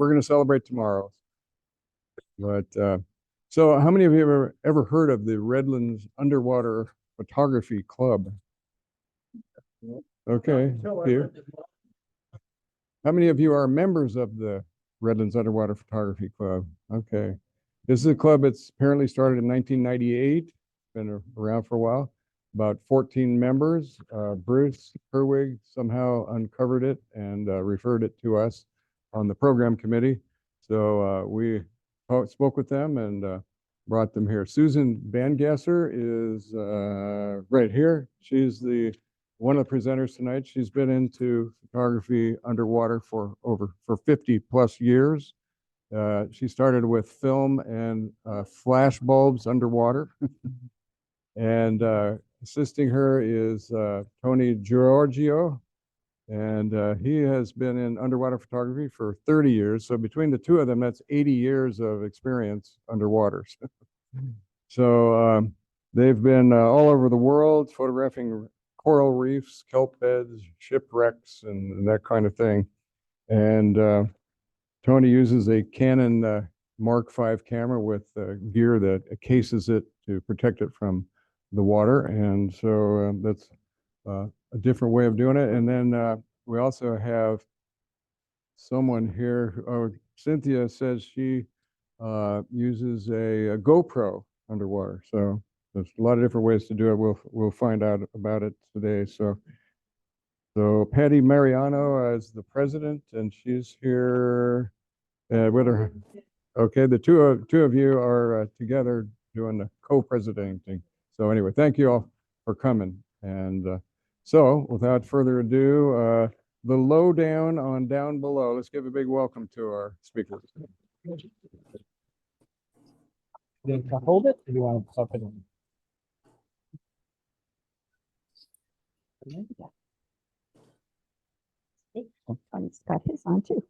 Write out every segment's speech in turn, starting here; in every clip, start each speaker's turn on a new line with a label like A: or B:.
A: we're going to celebrate tomorrow. But so how many of you have ever heard of the Redlands Underwater Photography Club? Okay, here. How many of you are members of the Redlands Underwater Photography Club? Okay. This is a club that's apparently started in 1998. Been around for a while. About 14 members. Bruce Herwig somehow uncovered it and referred it to us on the program committee. So we spoke with them and brought them here. Susan Bangasser is right here. She's one of the presenters tonight. She's been into photography underwater for 50 plus years. She started with film and flash bulbs underwater. And assisting her is Tony Giorgio. And he has been in underwater photography for 30 years. So between the two of them, that's 80 years of experience underwater. So they've been all over the world photographing coral reefs, kelp beds, shipwrecks, and that kind of thing. And Tony uses a Canon Mark V camera with gear that cases it to protect it from the water. And so that's a different way of doing it. And then we also have someone here. Cynthia says she uses a GoPro underwater. So there's a lot of different ways to do it. We'll find out about it today. So Patty Mariano is the president, and she's here with her. Okay, the two of you are together doing the co-presidenting. So anyway, thank you all for coming. And so without further ado, the lowdown on down below. Let's give a big welcome to our speakers.
B: You can hold it, or you want to pop it in?
C: Tony's got his on too.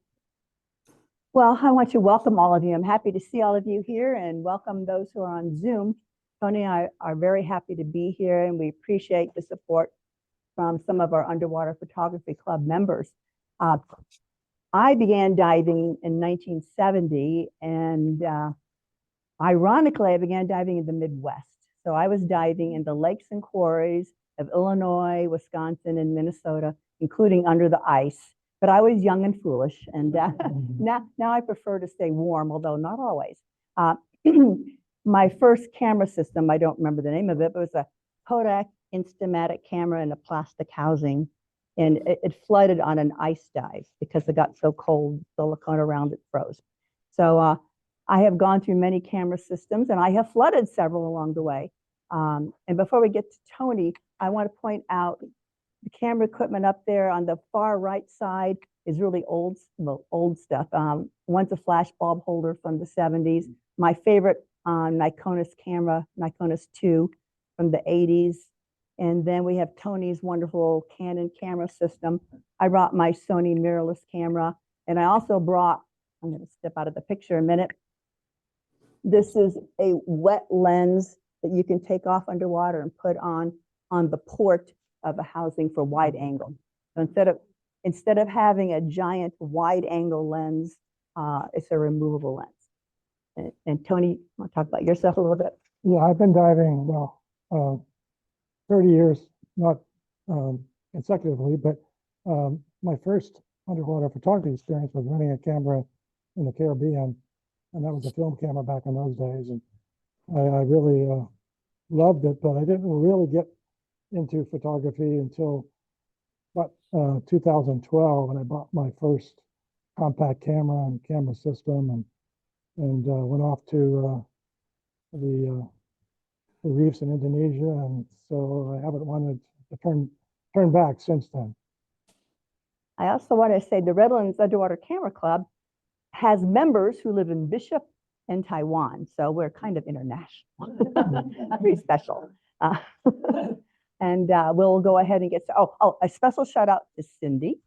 C: Well, I want to welcome all of you. I'm happy to see all of you here and welcome those who are on Zoom. Tony and I are very happy to be here, and we appreciate the support from some of our Underwater Photography Club members. I began diving in 1970, and ironically, I began diving in the Midwest. So I was diving in the lakes and quarries of Illinois, Wisconsin, and Minnesota, including under the ice. But I was young and foolish, and now I prefer to stay warm, although not always. My first camera system, I don't remember the name of it, but it was a Kodak Instamatic camera in a plastic housing, and it flooded on an ice dive because it got so cold, silicone around it froze. So I have gone through many camera systems, and I have flooded several along the way. And before we get to Tony, I want to point out the camera equipment up there on the far right side is really old stuff. One's a flash bulb holder from the 70s. My favorite Nikonis camera, Nikonis 2 from the 80s. And then we have Tony's wonderful Canon camera system. I brought my Sony mirrorless camera, and I also brought, I'm going to step out of the picture a minute. This is a wet lens that you can take off underwater and put on the port of a housing for wide angle. So instead of having a giant wide angle lens, it's a removable lens. And Tony, want to talk about yourself a little bit?
B: Yeah, I've been diving, 30 years, not consecutively, but my first underwater photography experience was running a camera in the Caribbean, and that was a film camera back in those days. And I really loved it, but I didn't really get into photography until about 2012, when I bought my first compact camera and camera system, and went off to the reefs in Indonesia, and so I haven't wanted to turn back since then.
C: I also want to say the Redlands Underwater Camera Club has members who live in Bishop and Taiwan, so we're kind of international, pretty special. And we'll go ahead and get to, a special shout out to Cindy,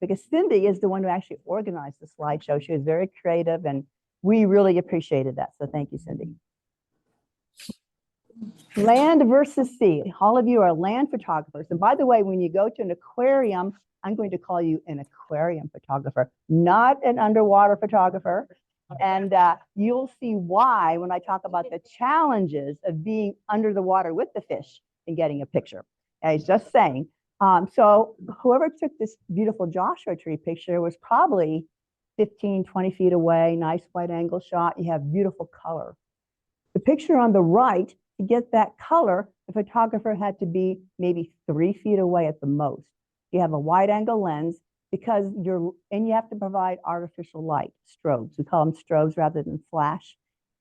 C: because Cindy is the one who actually organized the slideshow. She was very creative, and we really appreciated that. So thank you, Cindy. Land versus sea. All of you are land photographers. And by the way, when you go to an aquarium I'm going to call you an aquarium photographer, not an underwater photographer. And you'll see why when I talk about the challenges of being under the water with the fish and getting a picture. I was just saying. So whoever took this beautiful Joshua tree picture was probably 15, 20 feet away, nice wide angle shot. You have beautiful color. The picture on the right, to get that color, the photographer had to be maybe 3 feet away at the most. You have a wide angle lens because you have to provide artificial light, strobes. We call them strobes rather than flash.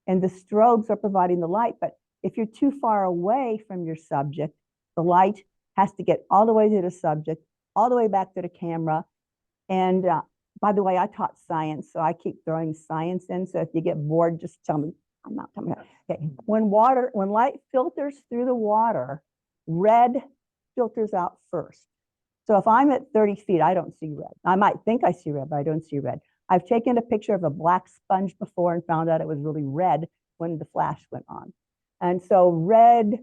C: And the strobes are providing the light, but if you're too far away from your subject, the light has to get all the way to the subject, all the way back to the camera. And by the way, I taught science, so I keep throwing science in. So if you get bored, just tell me. I'm not telling you. Okay. When light filters through the water, red filters out first. So if I'm at 30 feet, I don't see red. I might think I see red, but I don't see red. I've taken a picture of a black sponge before and found out it was really red when the flash went on. And so red,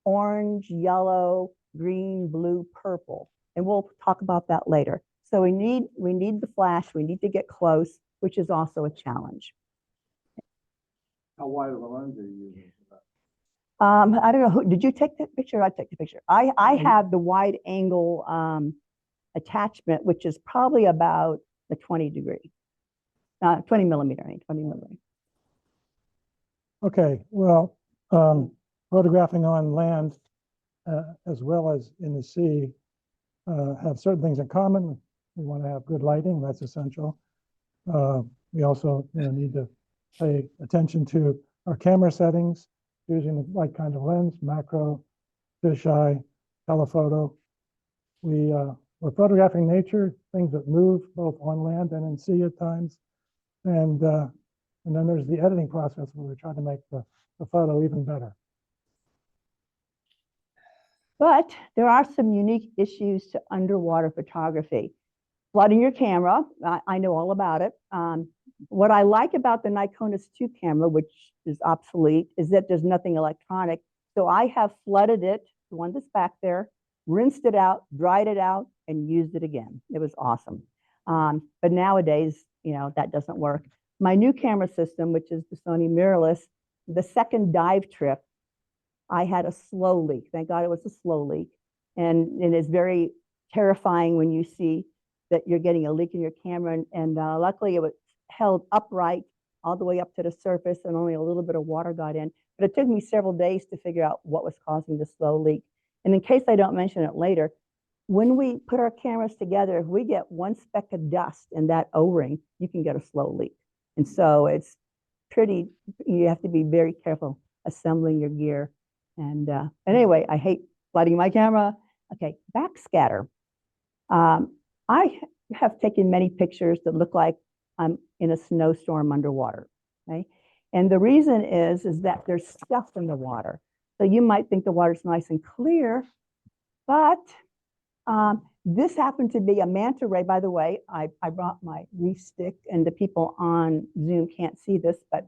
C: orange, yellow, green, blue, purple. And we'll talk about that later. So we need the flash. We need to get close, which is also a challenge.
D: How wide of a lens are you using?
C: I don't know. Did you take the picture? I took the picture. I have the wide angle attachment, which is probably about the 20 millimeter.
B: Okay, well, photographing on land as well as in the sea have certain things in common. We want to have good lighting, that's essential. We also need to pay attention to our camera settings, using the right kind of lens, macro, fisheye, telephoto. We're photographing nature, things that move both on land and in sea at times. And then there's the editing process where we try to make the photo even better.
C: But there are some unique issues to underwater photography. Flooding your camera, I know all about it. What I like about the Nikonis 2 camera, which is obsolete, is that there's nothing electronic. So I have flooded it, the one that's back there, rinsed it out, dried it out, and used it again. It was awesome. But nowadays, that doesn't work. My new camera system, which is the Sony mirrorless, the second dive trip, I had a slow leak. Thank God it was a slow leak. And it is very terrifying when you see that you're getting a leak in your camera. And luckily it was held upright all the way up to the surface and only a little bit of water got in. But it took me several days to figure out what was causing the slow leak. And in case I don't mention it later, when we put our cameras together, if we get one speck of dust in that O-ring, you can get a slow leak. And so it's you have to be very careful assembling your gear. And anyway, I hate flooding my camera. Okay, backscatter. I have taken many pictures that look like I'm in a snowstorm underwater, okay? And the reason is that there's stuff in the water. So you might think the water's nice and clear, but this happened to be a manta ray. By the way, I brought my reef stick, and the people on Zoom can't see this, but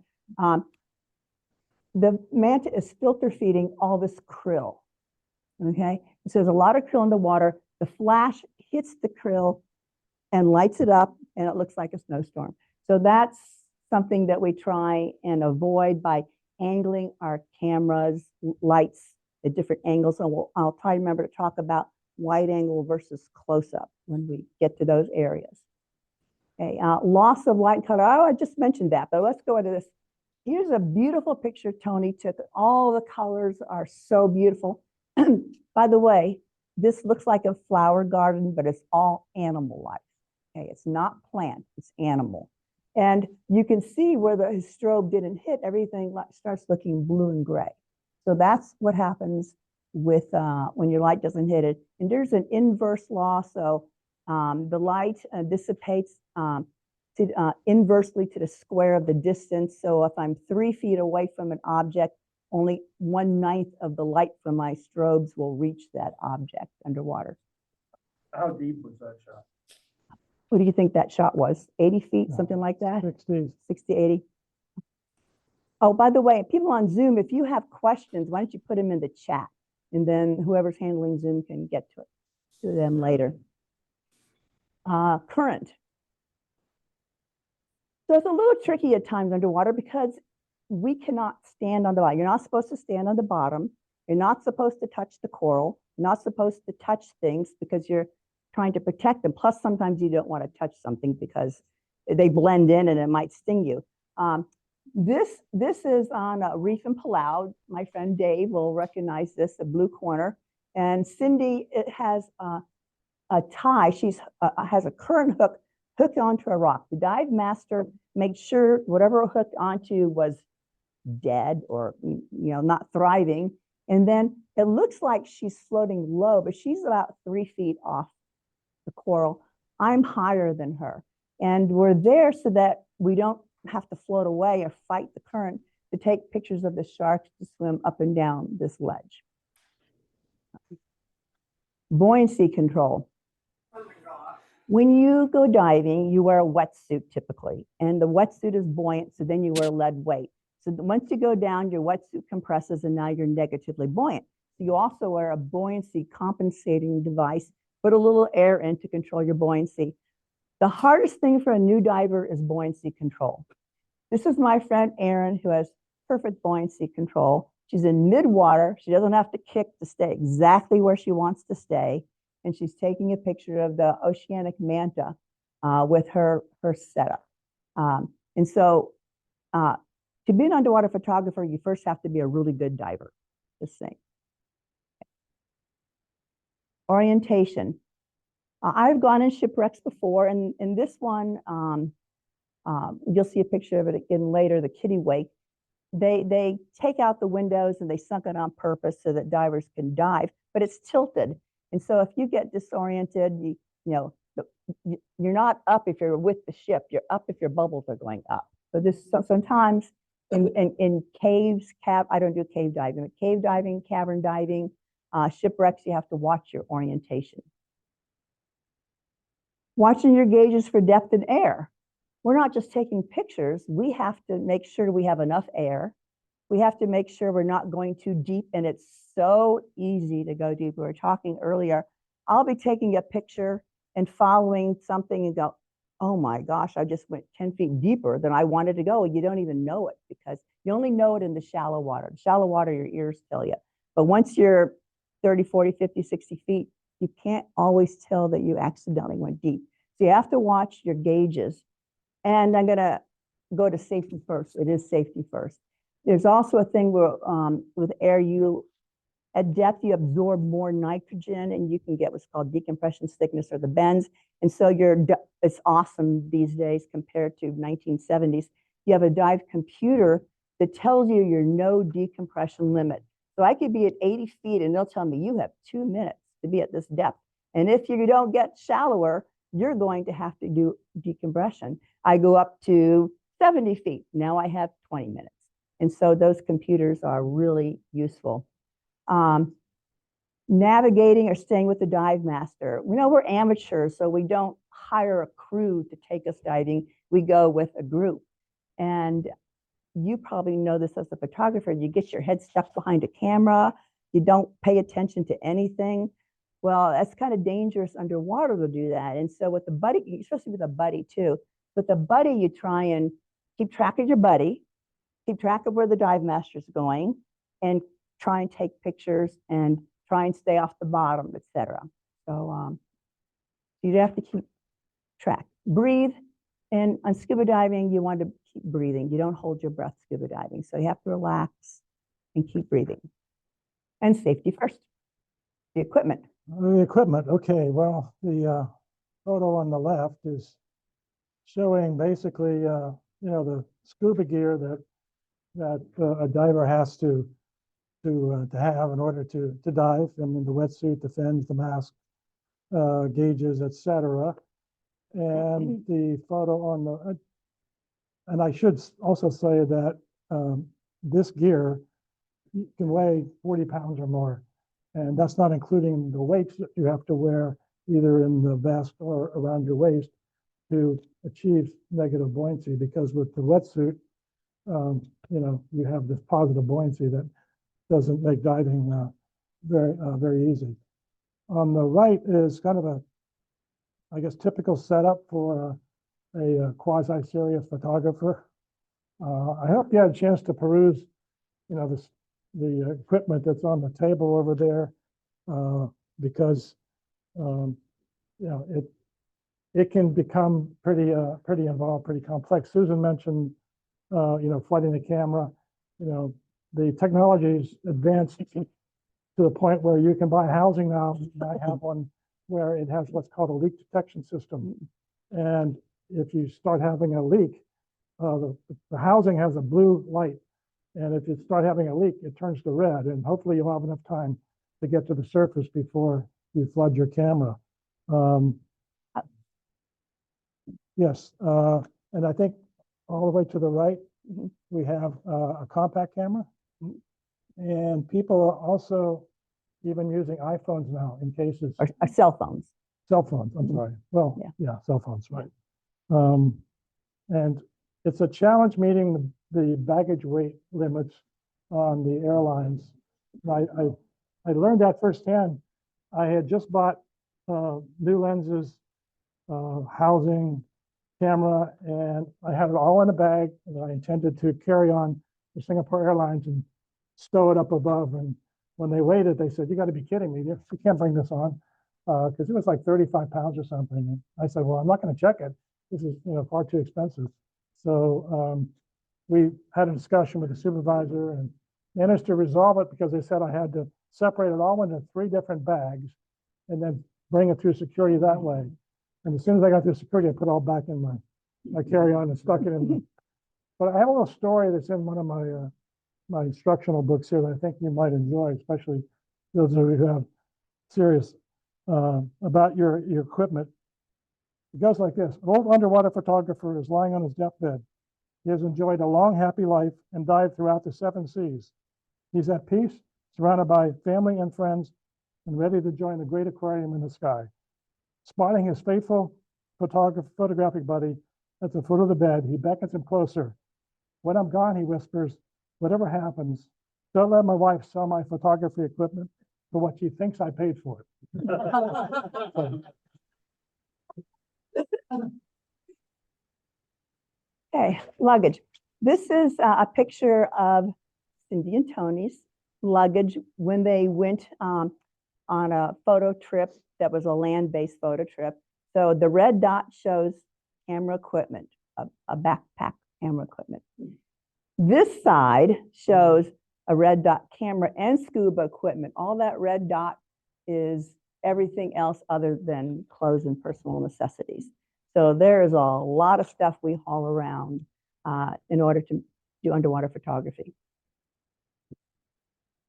C: the manta is filter feeding all this krill, okay? So there's a lot of krill in the water. The flash hits the krill and lights it up, and it looks like a snowstorm. So that's something that we try and avoid by angling our cameras, lights at different angles. So I'll try to remember to talk about wide angle versus close up when we get to those areas. Okay, loss of light and color. Oh, I just mentioned that, but let's go into this. Here's a beautiful picture Tony took. All the colors are so beautiful. By the way, this looks like a flower garden, but it's all animal life. Okay, it's not plant, it's animal. And you can see where the strobe didn't hit, everything starts looking blue and gray. So that's what happens with when your light doesn't hit it. And there's an inverse law. So the light dissipates inversely to the square of the distance. So if I'm 3 feet away from an object, only 1/9 of the light from my strobes will reach that object underwater.
D: How deep was that shot?
C: What do you think that shot was? 80 feet, something like that?
B: 60.
C: 60, 80. Oh, by the way, people on Zoom, if you have questions, why don't you put them in the chat? And then whoever's handling Zoom can get to them later. current. So it's a little tricky at times underwater because we cannot stand on the bottom. You're not supposed to stand on the bottom. You're not supposed to touch the coral. You're not supposed to touch things because you're trying to protect them. Plus, sometimes you don't want to touch something because they blend in and it might sting you. This is on a reef in Palau. My friend Dave will recognize this, the blue corner. And Cindy, it has a tie. She's has a current hook hooked onto a rock. The dive master made sure whatever hooked onto was dead or not thriving. And then it looks like she's floating low, but she's about 3 feet off the coral. I'm higher than her. And we're there so that we don't have to float away or fight the current to take pictures of the sharks to swim up and down this ledge. Buoyancy control. When you go diving, you wear a wetsuit typically, and the wetsuit is buoyant, so then you wear lead weight. So once you go down, your wetsuit compresses and now you're negatively buoyant. So you also wear a buoyancy compensating device, put a little air in to control your buoyancy. The hardest thing for a new diver is buoyancy control. This is my friend Erin, who has perfect buoyancy control. She's in mid-water. She doesn't have to kick to stay exactly where she wants to stay. And she's taking a picture of the oceanic manta with her setup. And so to be an underwater photographer, you first have to be a really good diver, just saying. Orientation. I've gone in shipwrecks before, and in this one, you'll see a picture of it again later, the kitty wake. They take out the windows and they sunk it on purpose so that divers can dive, but it's tilted. And so if you get disoriented, you're not up if you're with the ship, you're up if your bubbles are going up. So this sometimes in caves, I don't do cave diving, but cave diving, cavern diving, shipwrecks, you have to watch your orientation. Watching your gauges for depth and air. We're not just taking pictures, we have to make sure we have enough air. We have to make sure we're not going too deep, and it's so easy to go deep. We were talking earlier, I'll be taking a picture and following something and go, oh my gosh, I just went 10 feet deeper than I wanted to go. And you don't even know it because you only know it in the shallow water. In shallow water, your ears tell you. But once you're 30, 40, 50, 60 feet, you can't always tell that you accidentally went deep. So you have to watch your gauges. And I'm gonna go to safety first. It is safety first. There's also a thing where with air, at depth, you absorb more nitrogen and you can get what's called decompression sickness or the bends. And so it's awesome these days compared to 1970s. You have a dive computer that tells you your no decompression limit. So I could be at 80 feet and they'll tell me you have 2 minutes to be at this depth. And if you don't get shallower, you're going to have to do decompression. I go up to 70 feet. Now I have 20 minutes. And so those computers are really useful. Navigating or staying with the dive master. We know we're amateurs, so we don't hire a crew to take us diving. We go with a group. And you probably know this as a photographer. You get your head stuck behind a camera. You don't pay attention to anything. Well, that's kind of dangerous underwater to do that. And so with the buddy, especially with a buddy too, with a buddy, you try and keep track of your buddy, keep track of where the dive master's going, and try and take pictures and try and stay off the bottom, etc. So you have to keep track. Breathe. And on scuba diving, you want to keep breathing. You don't hold your breath scuba diving. So you have to relax and keep breathing. And safety first. The equipment.
B: The equipment, okay, well, the photo on the left is showing basically, the scuba gear that a diver has to have in order to dive. I mean, the wetsuit, the fins, the mask, gauges, etc. And the photo on the, and I should also say that this gear can weigh 40 pounds or more. And that's not including the weights that you have to wear either in the vest or around your waist to achieve negative buoyancy, because with the wetsuit, you have this positive buoyancy that doesn't make diving very easy. On the right is kind of I guess, typical setup for a quasi-serious photographer. I hope you had a chance to peruse, the equipment that's on the table over there, because, it can become pretty involved, pretty complex. Susan mentioned, flooding the camera. The technology's advanced to the point where you can buy housing now. I have one where it has what's called a leak detection system. And if you start having a leak, the housing has a blue light. And if you start having a leak, it turns to red. And hopefully you'll have enough time to get to the surface before you flood your camera. Yes, and I think all the way to the right, we have a compact camera. And people are also even using iPhones now in cases.
C: Or cell phones.
B: Cell phones, I'm sorry. Well, yeah, cell phones, right. And it's a challenge meeting the baggage weight limits on the airlines. I learned that firsthand. I had just bought new lenses, housing, camera, and I had it all in a bag that I intended to carry on to Singapore Airlines and stow it up above. And when they weighed it, they said, "You got to be kidding me. You can't bring this on," because it was like 35 pounds or something. And I said, "Well, I'm not going to check it. This is far too expensive." So we had a discussion with the supervisor and managed to resolve it because they said I had to separate it all into 3 different bags and then bring it through security that way. And as soon as I got through security, I put it all back in my carry-on and stuck it in. But I have a little story that's in one of my instructional books here that I think you might enjoy, especially those of you who have serious about your equipment. It goes like this. An old underwater photographer is lying on his deathbed. He has enjoyed a long, happy life and dived throughout the 7 seas. He's at peace, surrounded by family and friends, and ready to join the great aquarium in the sky. Spotting his faithful photographic buddy at the foot of the bed, he beckons him closer. "When I'm gone," he whispers, "whatever happens, don't let my wife sell my photography equipment for what she thinks I paid for it."
C: Okay, luggage. This is a picture of Cindy and Tony's luggage when they went on a photo trip that was a land-based photo trip. So the red dot shows camera equipment, a backpack camera equipment. This side shows a red dot camera and scuba equipment. All that red dot is everything else other than clothes and personal necessities. So there is a lot of stuff we haul around in order to do underwater photography.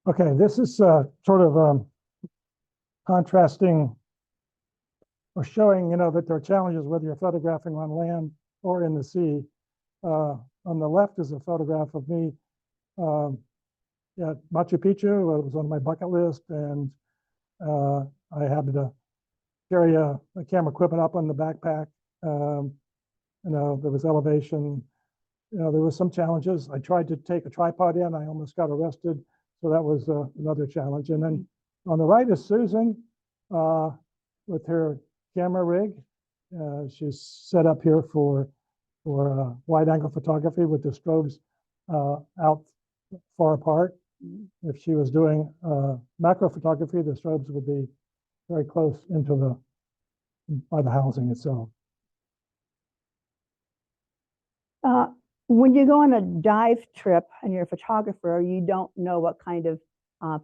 B: Okay, this is sort of contrasting or showing, that there are challenges whether you're photographing on land or in the sea. On the left is a photograph of me at Machu Picchu. It was on my bucket list, and I happened to carry a camera equipment up on the backpack. There was elevation. There was some challenges. I tried to take a tripod in. I almost got arrested. So that was another challenge. And then on the right is Susan with her camera rig. She's set up here for wide angle photography with the strobes out far apart. If she was doing macro photography, the strobes would be very close by the housing itself.
C: When you go on a dive trip and you're a photographer, you don't know what kind of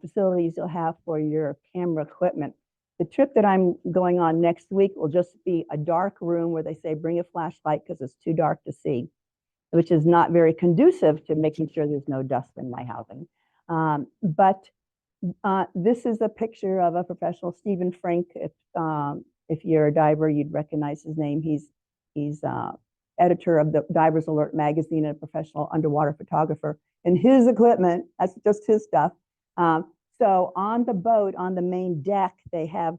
C: facilities you'll have for your camera equipment. The trip that I'm going on next week will just be a dark room where they say bring a flashlight because it's too dark to see, which is not very conducive to making sure there's no dust in my housing. But this is a picture of a professional, Stephen Frank. If you're a diver, you'd recognize his name. He's editor of the Divers Alert magazine and a professional underwater photographer. And his equipment, that's just his stuff. So on the boat, on the main deck, they have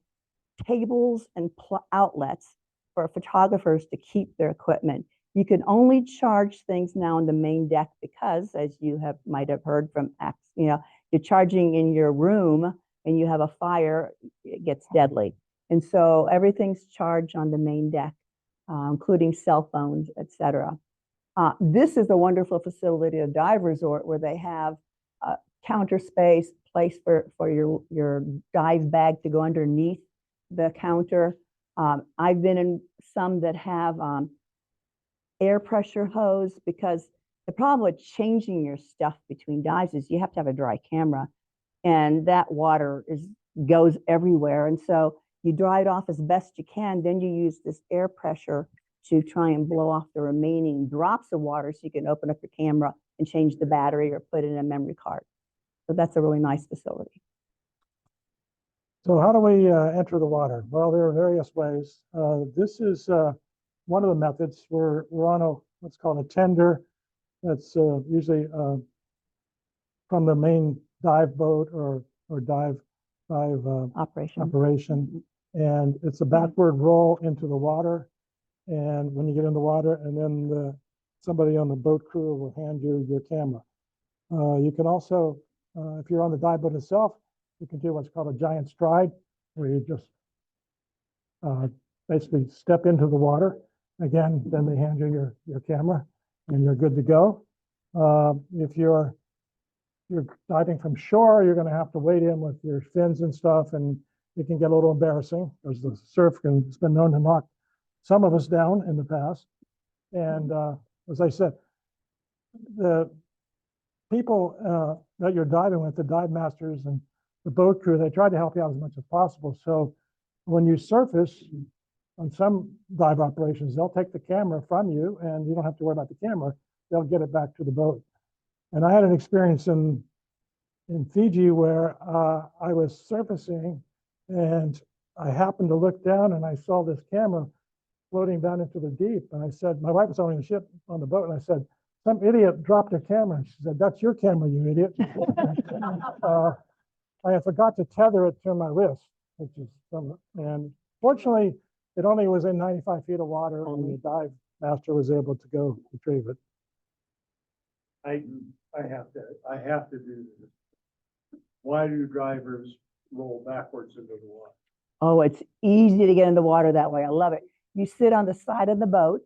C: tables and outlets for photographers to keep their equipment. You can only charge things now on the main deck because, as you might have heard from you're charging in your room and you have a fire, it gets deadly. And so everything's charged on the main deck, including cell phones, etc. This is a wonderful facility, a dive resort, where they have counter space, place for your dive bag to go underneath the counter. I've been in some that have air pressure hose, because the problem with changing your stuff between dives is you have to have a dry camera, and that water goes everywhere. And so you dry it off as best you can. Then you use this air pressure to try and blow off the remaining drops of water, so you can open up your camera and change the battery or put in a memory card. So that's a really nice facility.
B: So how do we enter the water? Well, there are various ways. This is one of the methods. We're on what's called a tender. That's usually from the main dive boat or dive operation. And it's a backward roll into the water. And when you get in the water, and then somebody on the boat crew will hand you your camera. You can also, if you're on the dive boat itself, you can do what's called a giant stride, where you just basically step into the water. Again, then they hand you your camera, and you're good to go. If you're diving from shore, you're going to have to wade in with your fins and stuff, and it can get a little embarrassing, because the surf it's been known to knock some of us down in the past. And as I said, the people that you're diving with, the dive masters and the boat crew, they try to help you out as much as possible. So when you surface on some dive operations, they'll take the camera from you, and you don't have to worry about the camera. They'll get it back to the boat. And I had an experience in Fiji where I was surfacing, and I happened to look down, and I saw this camera floating down into the deep. And I said, my wife was owning the ship on the boat, and I said, some idiot dropped her camera. And she said, that's your camera, you idiot. I forgot to tether it to my wrist, which is and fortunately, it only was in 95 feet of water, and the dive master was able to go retrieve it.
D: I have to do this. Why do drivers roll backwards into the water?
C: Oh, it's easy to get in the water that way. I love it. You sit on the side of the boat,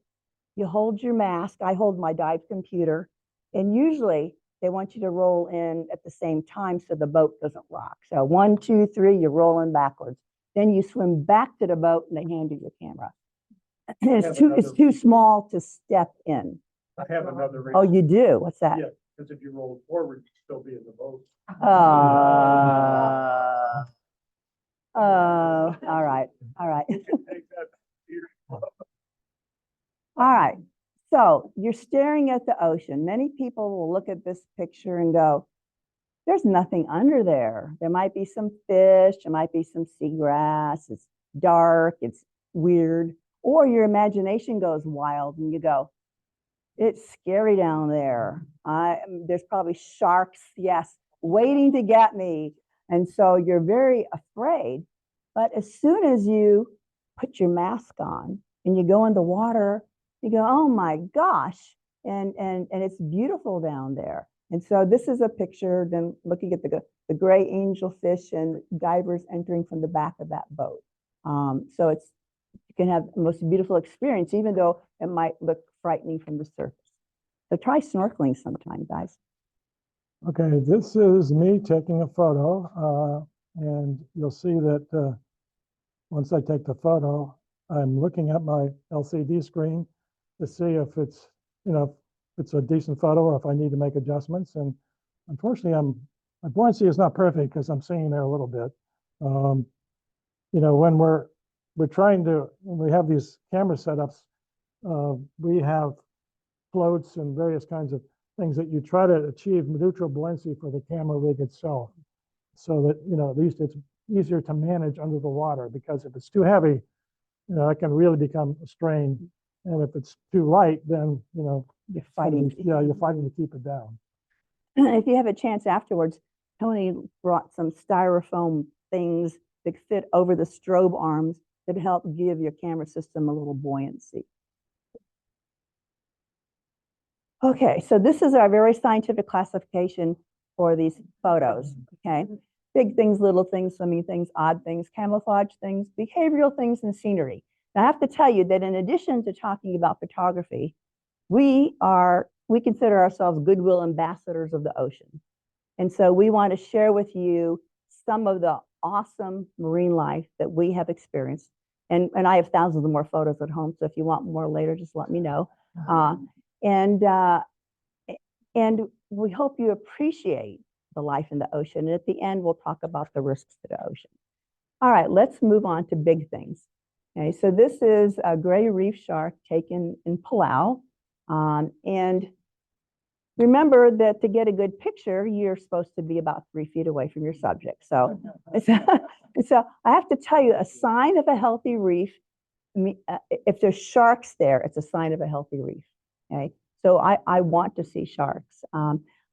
C: you hold your mask. I hold my dive computer, and usually they want you to roll in at the same time so the boat doesn't rock. So 1, 2, 3, you're rolling backwards. Then you swim back to the boat, and they hand you your camera. It's too small to step in.
D: I have another reason.
C: Oh, you do? What's that?
D: Yeah, because if you roll forward, you'd still be in the boat.
C: All right. All right.
D: You can take that computer.
C: All right. So you're staring at the ocean. Many people will look at this picture and go, there's nothing under there. There might be some fish, there might be some seagrass, it's dark, it's weird. Or your imagination goes wild and you go, it's scary down there. There's probably sharks, yes, waiting to get me. And so you're very afraid. But as soon as you put your mask on and you go in the water, you go, oh my gosh. And it's beautiful down there. And so this is a picture, then looking at the gray angelfish and divers entering from the back of that boat. So you can have the most beautiful experience, even though it might look frightening from the surface. So try snorkeling sometime, guys.
B: Okay, this is me taking a photo, and you'll see that once I take the photo, I'm looking at my LCD screen to see if it's, if it's a decent photo or if I need to make adjustments. And unfortunately, my buoyancy is not perfect because I'm singing there a little bit. When when we have these camera setups, we have floats and various kinds of things that you try to achieve neutral buoyancy for the camera rig itself, so that at least it's easier to manage under the water. Because if it's too heavy, it can really become a strain, and if it's too light, then
C: You're fighting.
B: you're fighting to keep it down.
C: If you have a chance afterwards, Tony brought some styrofoam things that fit over the strobe arms that help give your camera system a little buoyancy. Okay, so this is our very scientific classification for these photos, okay? big things, little things, swimming things, odd things, camouflage things, behavioral things, and scenery. Now, I have to tell you that in addition to talking about photography, we consider ourselves goodwill ambassadors of the ocean. And so we want to share with you some of the awesome marine life that we have experienced. And I have thousands of more photos at home, so if you want more later, just let me know. And we hope you appreciate the life in the ocean. And at the end, we'll talk about the risks to the ocean. All right, let's move on to big things. Okay, so this is a gray reef shark taken in Palau. And remember that to get a good picture, you're supposed to be about 3 feet away from your subject. So I have to tell you, a sign of a healthy reef, if there's sharks there, it's a sign of a healthy reef. Okay, so I want to see sharks.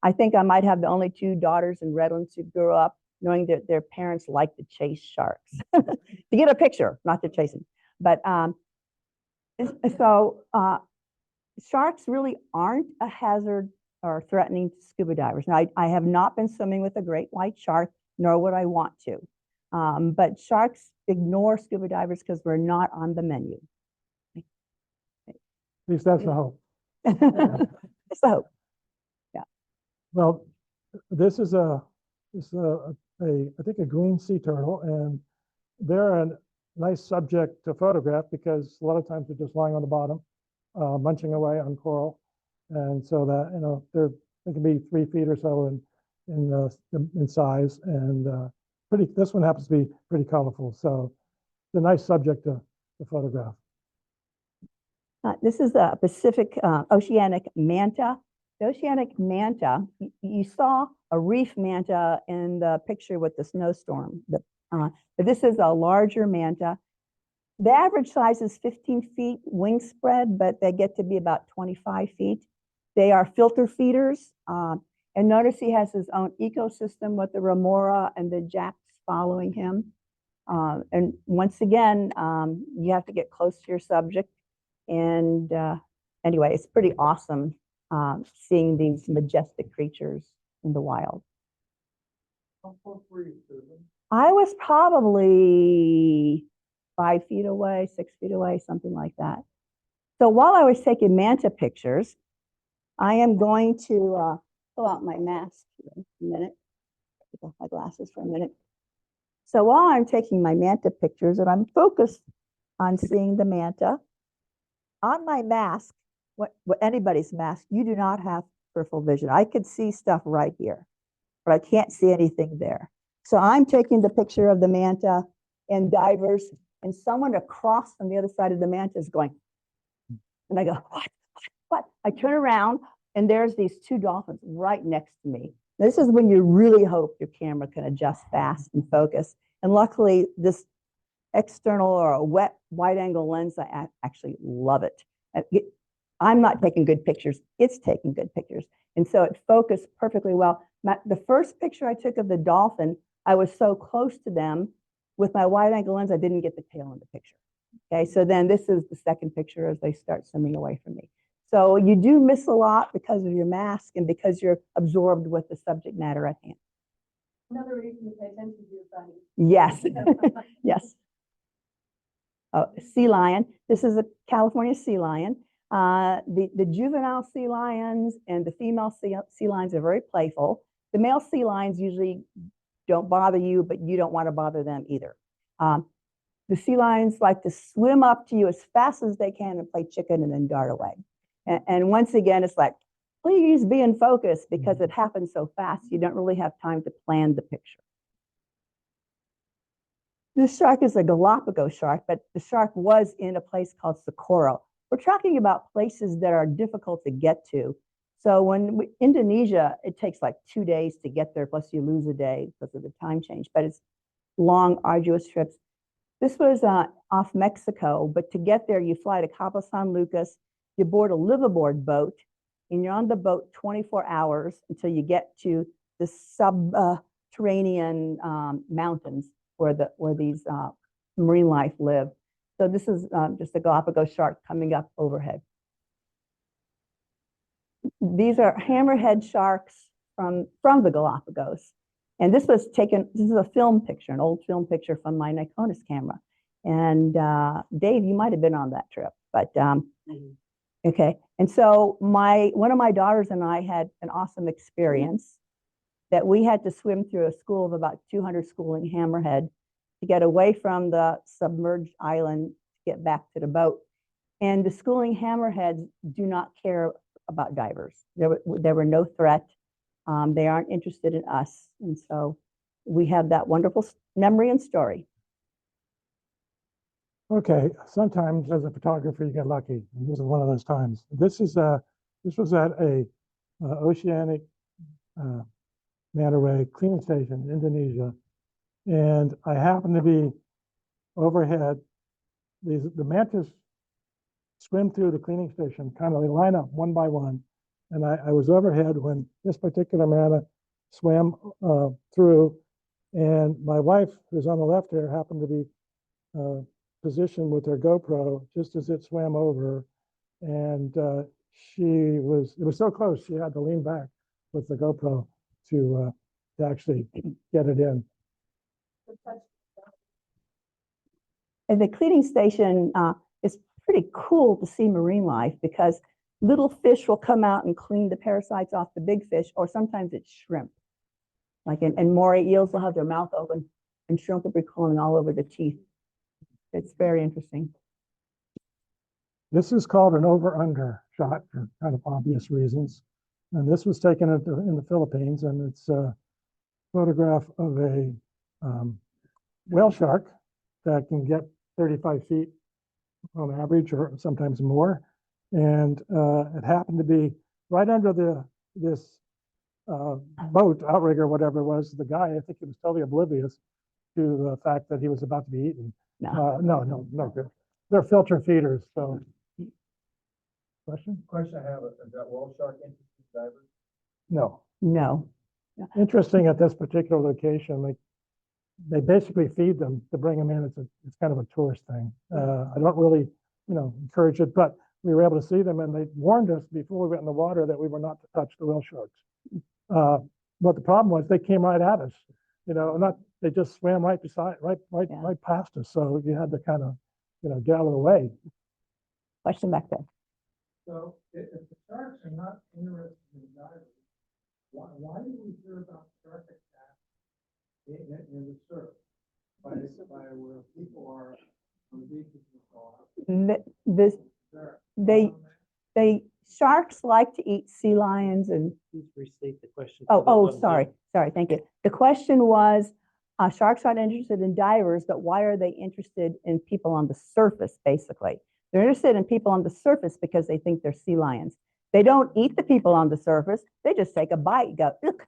C: I think I might have the only 2 daughters in Redlands who grew up knowing that their parents like to chase sharks to get a picture, not to chase them. But sharks really aren't a hazard or threatening to scuba divers. Now, I have not been swimming with a great white shark, nor would I want to. But sharks ignore scuba divers because we're not on the menu.
B: At least that's the hope.
C: That's the hope.
B: Well, this is I think a green sea turtle, and they're a nice subject to photograph because a lot of times they're just lying on the bottom, munching away on coral. And so that, they can be 3 feet or so in size, and this one happens to be pretty colorful. So it's a nice subject to photograph.
C: This is the Pacific oceanic manta. The oceanic manta, you saw a reef manta in the picture with the snowstorm, but this is a larger manta. The average size is 15 feet wingspread, but they get to be about 25 feet. They are filter feeders. And notice he has his own ecosystem with the remora and the jacks following him. And once again, you have to get close to your subject. And anyway, it's pretty awesome seeing these majestic creatures in the wild.
D: How close were you to them?
C: I was probably 5 feet away, 6 feet away, something like that. So while I was taking manta pictures, I am going to pull out my mask here in a minute. Take off my glasses for a minute. So while I'm taking my manta pictures and I'm focused on seeing the manta, on my mask, what anybody's mask, you do not have peripheral vision. I could see stuff right here, but I can't see anything there. So I'm taking the picture of the manta and divers, and someone across on the other side of the manta is going, and I go, what? I turn around, and there's these 2 dolphins right next to me. This is when you really hope your camera can adjust fast and focus. And luckily, this external or a wet wide angle lens, I actually love it. I'm not taking good pictures, it's taking good pictures. And so it focused perfectly well. The first picture I took of the dolphin, I was so close to them with my wide angle lens, I didn't get the tail in the picture. Okay, so then this is the second picture as they start swimming away from me. So you do miss a lot because of your mask and because you're absorbed with the subject matter at hand.
E: Another reason to pay attention to your body.
C: Yes, yes. Oh, sea lion. This is a California sea lion. The juvenile sea lions and the female sea lions are very playful. The male sea lions usually don't bother you, but you don't want to bother them either. The sea lions like to swim up to you as fast as they can and play chicken and then dart away. And once again, it's like, please be in focus because it happens so fast, you don't really have time to plan the picture. This shark is a Galapagos shark, but the shark was in a place called Socorro. We're talking about places that are difficult to get to. So Indonesia, it takes like 2 days to get there, plus you lose a day because of the time change, but it's long, arduous trips. This was off Mexico, but to get there, you fly to Cabo San Lucas, you board a liveaboard boat, and you're on the boat 24 hours until you get to the subterranean mountains where these marine life live. So this is just a Galapagos shark coming up overhead. These are hammerhead sharks from the Galapagos. And this is a film picture, an old film picture from my Nikonis camera. And Dave, you might have been on that trip, but okay. And so one of my daughters and I had an awesome experience that we had to swim through a school of about 200 schooling hammerhead to get away from the submerged island to get back to the boat. And the schooling hammerheads do not care about divers. There were no threat. They aren't interested in us. And so we have that wonderful memory and story.
B: Okay, sometimes as a photographer, you get lucky, and this is one of those times. This was at a oceanic manta ray cleaning station in Indonesia, and I happened to be overhead. The mantas swim through the cleaning station, kind of they line up one by one, and I was overhead when this particular manta swam through, and my wife, who's on the left here, happened to be position with her GoPro just as it swam over, and it was so close she had to lean back with the GoPro to actually get it in.
C: And the cleaning station is pretty cool to see marine life because little fish will come out and clean the parasites off the big fish, or sometimes it's shrimp. Like and moray eels will have their mouth open and shrimp will be crawling all over the teeth. It's very interesting.
B: This is called an over-under shot for kind of obvious reasons. And this was taken in the Philippines, and it's a photograph of a whale shark that can get 35 feet on average, or sometimes more. And it happened to be right under this boat, outrigger, whatever it was. The guy, I think he was totally oblivious to the fact that he was about to be eaten. No good. They're filter feeders, so. Question?
D: Question I have, is that whale shark interested divers?
B: No.
C: No.
B: Interesting at this particular location, they basically feed them to bring them in. It's kind of a tourist thing. I don't really, encourage it, but we were able to see them, and they warned us before we went in the water that we were not to touch the whale sharks. But the problem was they came right at us, they just swam right past us. So you had to kind of, get out of the way.
C: Question back there.
D: So if the sharks are not interested in divers, why do we hear about shark attacks in the surf? By where people are on the beaches and so on.
C: Sharks like to eat sea lions and.
F: Please restate the question.
C: Sorry, thank you. The question was, sharks aren't interested in divers, but why are they interested in people on the surface, basically? They're interested in people on the surface because they think they're sea lions. They don't eat the people on the surface. They just take a bite, go, look,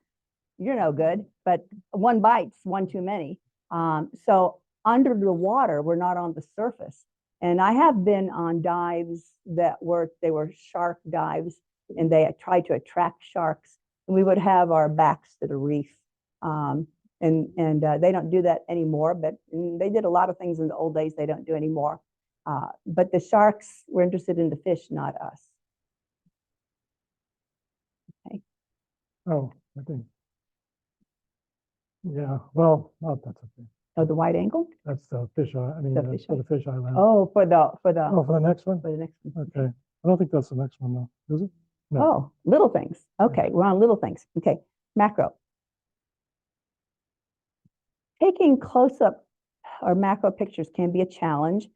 C: you're no good, but one bite's one too many. So under the water, we're not on the surface. And I have been on dives they were shark dives, and they tried to attract sharks. And we would have our backs to the reef. And they don't do that anymore, but they did a lot of things in the old days they don't do anymore. But the sharks were interested in the fish, not us. Okay.
B: Oh, I think. Yeah, well, that's okay.
C: Oh, the wide angle?
B: That's the fish eye. I mean,
C: The
B: for
C: fish
B: the fish island.
C: Oh, for the
B: Oh, for the next one?
C: next one.
B: Okay. I don't think that's the next one, though. Is it? No.
C: Oh, little things. Okay, we're on little things. Okay, macro. Taking close-up or macro pictures can be a challenge.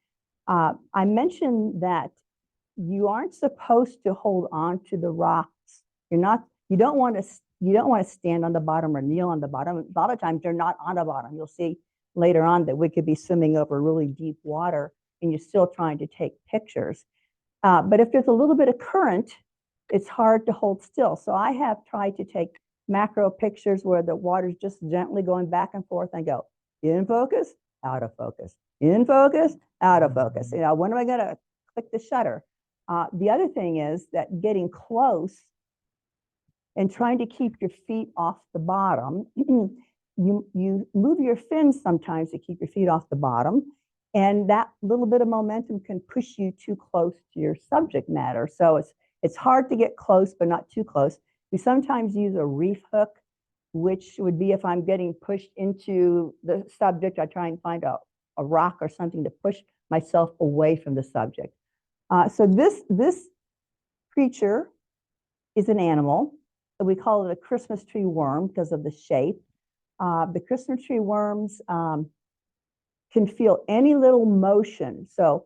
C: I mentioned that you aren't supposed to hold on to the rocks. You don't want to stand on the bottom or kneel on the bottom. A lot of times you're not on the bottom. You'll see later on that we could be swimming over really deep water and you're still trying to take pictures. But if there's a little bit of current, it's hard to hold still. So I have tried to take macro pictures where the water's just gently going back and forth and go in focus, out of focus, in focus, out of focus. When am I going to click the shutter? The other thing is that getting close and trying to keep your feet off the bottom, you move your fins sometimes to keep your feet off the bottom, and that little bit of momentum can push you too close to your subject matter. So it's hard to get close, but not too close. We sometimes use a reef hook which would be if I'm getting pushed into the subject, I try and find a rock or something to push myself away from the subject. So this creature is an animal. We call it a Christmas tree worm because of the shape. The Christmas tree worms can feel any little motion. So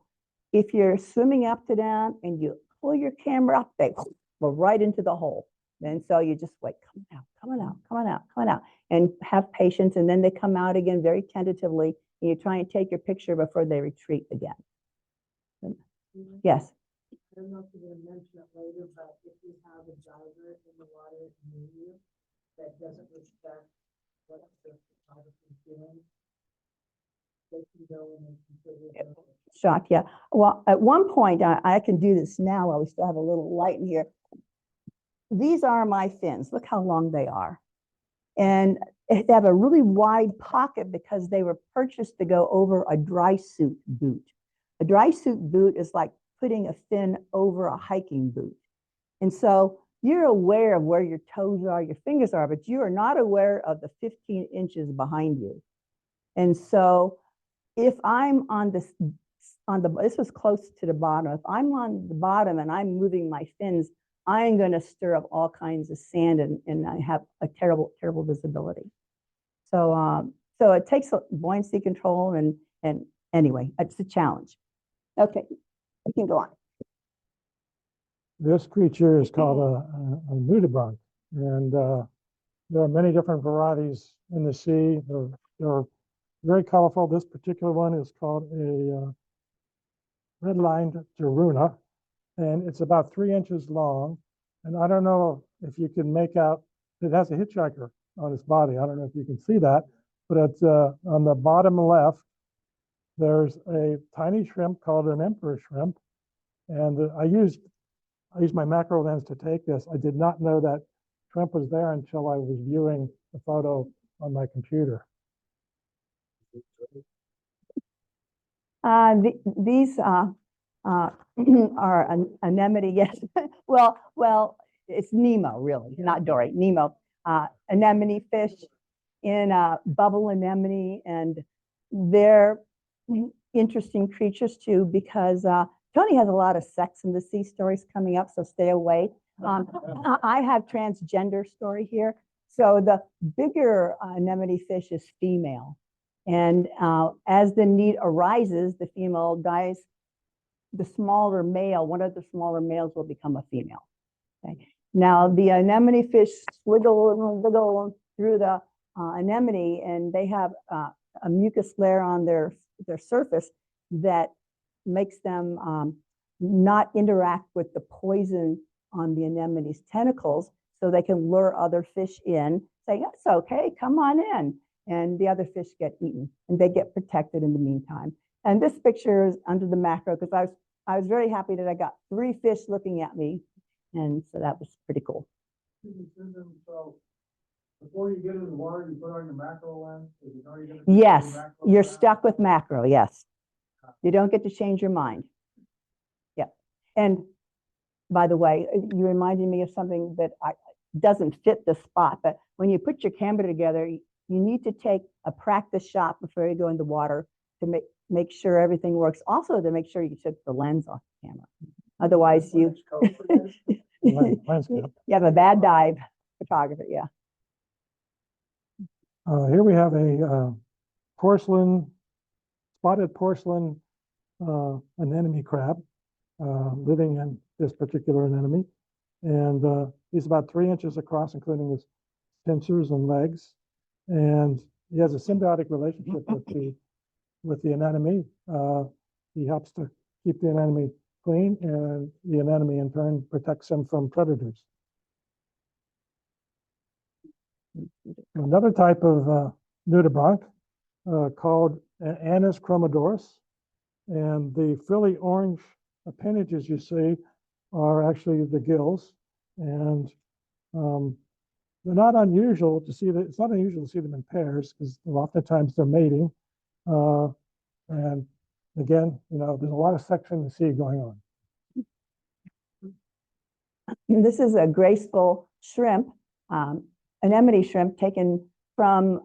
C: if you're swimming up to them and you pull your camera up, they go right into the hole. And so you just wait, coming out, coming out, coming out, coming out, and have patience. And then they come out again very tentatively. And you try and take your picture before they retreat again. Yes.
E: I don't know if you're gonna mention it later, but if you have a diver in the water near you that doesn't respect what the photographer's doing, they can go in and consider.
C: Shock, yeah. Well, at one point, I can do this now while we still have a little light in here. These are my fins. Look how long they are. And they have a really wide pocket because they were purchased to go over a dry suit boot. A dry suit boot is like putting a fin over a hiking boot. And so you're aware of where your toes are, your fingers are, but you are not aware of the 15 inches behind you. And so if I'm on this, this was close to the bottom. If I'm on the bottom and I'm moving my fins, I'm going to stir up all kinds of sand and I have a terrible, terrible visibility. So, so it takes buoyancy control and anyway, it's a challenge. Okay, we can go on.
B: This creature is called a nudibranch, and there are many different varieties in the sea. They're very colorful. This particular one is called a red-lined Jaruna, and it's about 3 inches long. And I don't know if you can make out, it has a hitchhiker on its body. I don't know if you can see that, but it's on the bottom left, there's a tiny shrimp called an emperor shrimp. And I used my macro lens to take this. I did not know that shrimp was there until I was viewing the photo on my computer.
C: These are anemone, yes. well, it's Nemo, really, not Dory, Nemo. Anemone fish in bubble anemone, and they're interesting creatures too, because Tony has a lot of Sex in the Sea stories coming up, so stay away. I have transgender story here. So the bigger anemone fish is female. And as the need arises, the female dies. The smaller male, one of the smaller males will become a female. Okay. Now the anemone fish wiggle through the anemone, and they have a mucus layer on their surface that makes them not interact with the poison on the anemone's tentacles, so they can lure other fish in, saying, "That's okay, come on in." And the other fish get eaten, and they get protected in the meantime. And this picture is under the macro because I was very happy that I got 3 fish looking at me, and so that was pretty cool.
D: So before you get in the water, you put on your macro lens.
C: Yes, you're stuck with macro. Yes, you don't get to change your mind. Yeah, and by the way, you reminded me of something that doesn't fit the spot, but when you put your camera together, you need to take a practice shot before you go in the water to make sure everything works. Also to make sure you took the lens off the camera. Otherwise you have a bad dive photographer, yeah.
B: Here we have a spotted porcelain anemone crab living in this particular anemone. And he's about 3 inches across, including his pincers and legs. And he has a symbiotic relationship with the anemone. He helps to keep the anemone clean, and the anemone in turn protects him from predators. Another type of nudibranch called Anis chromodoros, and the frilly orange appendages you see are actually the gills, and they're not unusual to see that. It's not unusual to see them in pairs because oftentimes they're mating. And again, there's a lot of sex in the sea going on.
C: This is a graceful shrimp. anemone shrimp taken from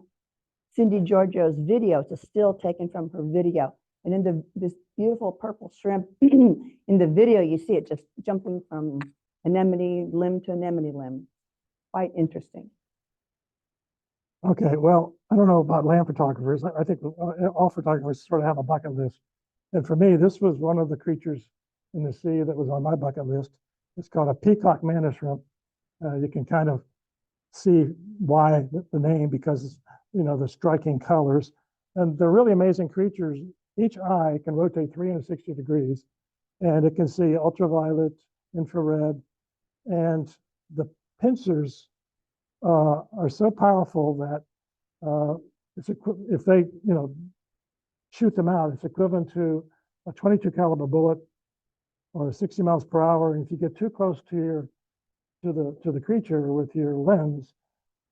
C: Cindy Giorgio's video. It's a still taken from her video. And in this beautiful purple shrimp, in the video, you see it just jumping from anemone limb to anemone limb. Quite interesting.
B: Okay, well, I don't know about land photographers. I think all photographers sort of have a bucket list. And for me, this was one of the creatures in the sea that was on my bucket list. It's called a peacock mantis shrimp. You can kind of see why the name, because, you know, the striking colors. And they're really amazing creatures. Each eye can rotate 360 degrees, and it can see ultraviolet, infrared, and the pincers are so powerful that if they, you know, shoot them out, it's equivalent to a 22 caliber bullet or 60 miles per hour. And if you get too close to the creature with your lens,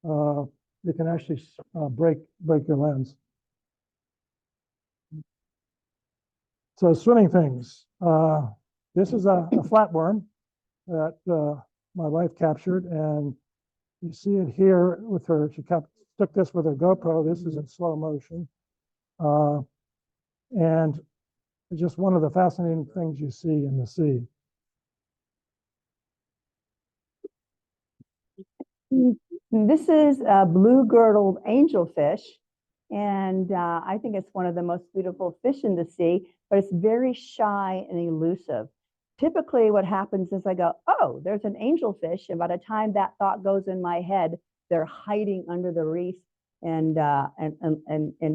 B: you can actually break your lens. So swimming things. This is a flatworm that my wife captured, and you see it here with her. She took this with her GoPro. This is in slow motion. And it's just one of the fascinating things you see in the sea.
C: This is a blue-girdled angelfish, and I think it's one of the most beautiful fish in the sea, but it's very shy and elusive. Typically, what happens is I go, oh, there's an angelfish, and by the time that thought goes in my head, they're hiding under the reef and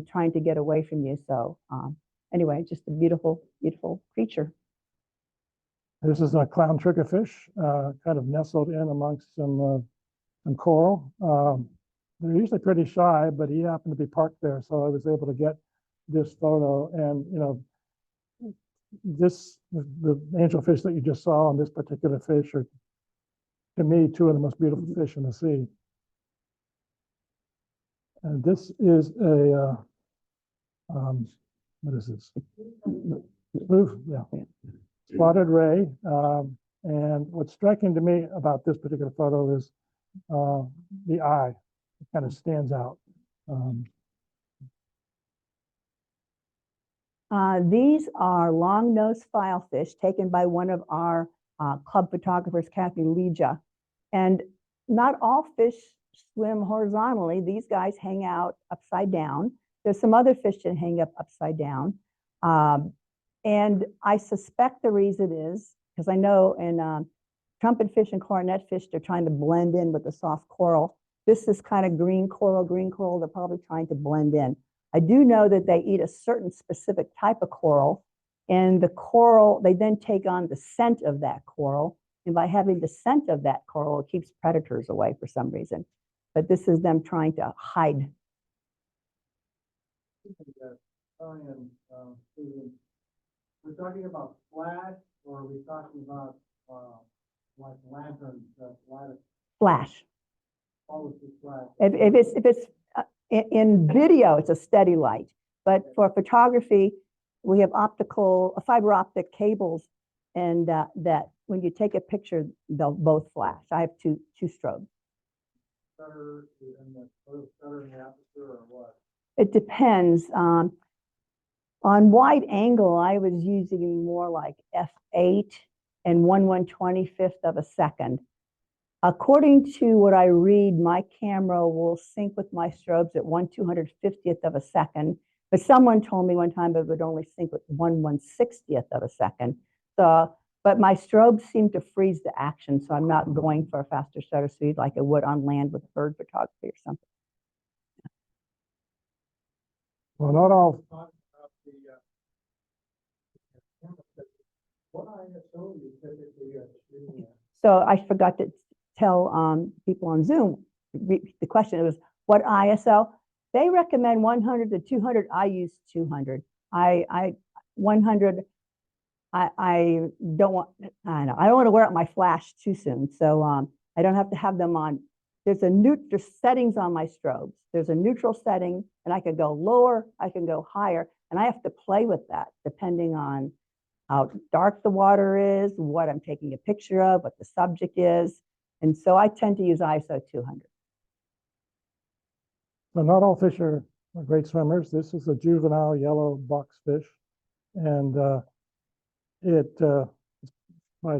C: trying to get away from you. So anyway, just a beautiful, beautiful creature.
B: This is a clown triggerfish, kind of nestled in amongst some coral. They're usually pretty shy, but he happened to be parked there, so I was able to get this photo. And you know, the angelfish that you just saw on this particular fish are, to me, two of the most beautiful fish in the sea. And this is a what is this? Blue, yeah, spotted ray. And what's striking to me about this particular photo is the eye. It kind of stands out.
C: These are long-nosed filefish taken by one of our club photographers, Kathy Leja. And not all fish swim horizontally. These guys hang out upside down. There's some other fish that hang up upside down. And I suspect the reason is, because I know in trumpetfish and cornetfish, they're trying to blend in with the soft coral. This is kind of green coral. They're probably trying to blend in. I do know that they eat a certain specific type of coral, and the coral, they then take on the scent of that coral. And by having the scent of that coral, it keeps predators away for some reason. But this is them trying to hide.
D: We're talking about flash, or are we talking about like lanterns that light up?
C: Flash.
D: Always the flash.
C: If it's in video, it's a steady light. But for photography, we have fiber optic cables, and that when you take a picture, they'll both flash. I have two strobes.
D: Shutter in the aperture, or what?
C: It depends. On wide angle, I was using more like f8 and 1/125th of a second. According to what I read, my camera will sync with my strobes at 1/250th of a second. But someone told me one time it would only sync with 1/160th of a second. So, but my strobes seem to freeze the action, so I'm not going for a faster shutter speed like I would on land with bird photography or something.
B: Well, not all.
D: What ISO you typically shooting at?
C: So I forgot to tell people on Zoom, the question was, what ISO? They recommend 100 to 200. I use 200. 100, I don't want, I don't want to wear out my flash too soon. So I don't have to have them on. There's settings on my strobes. There's a neutral setting, and I can go lower, I can go higher, and I have to play with that depending on how dark the water is, what I'm taking a picture of, what the subject is. And so I tend to use ISO 200.
B: So not all fish are great swimmers. This is a juvenile yellow boxfish, and by,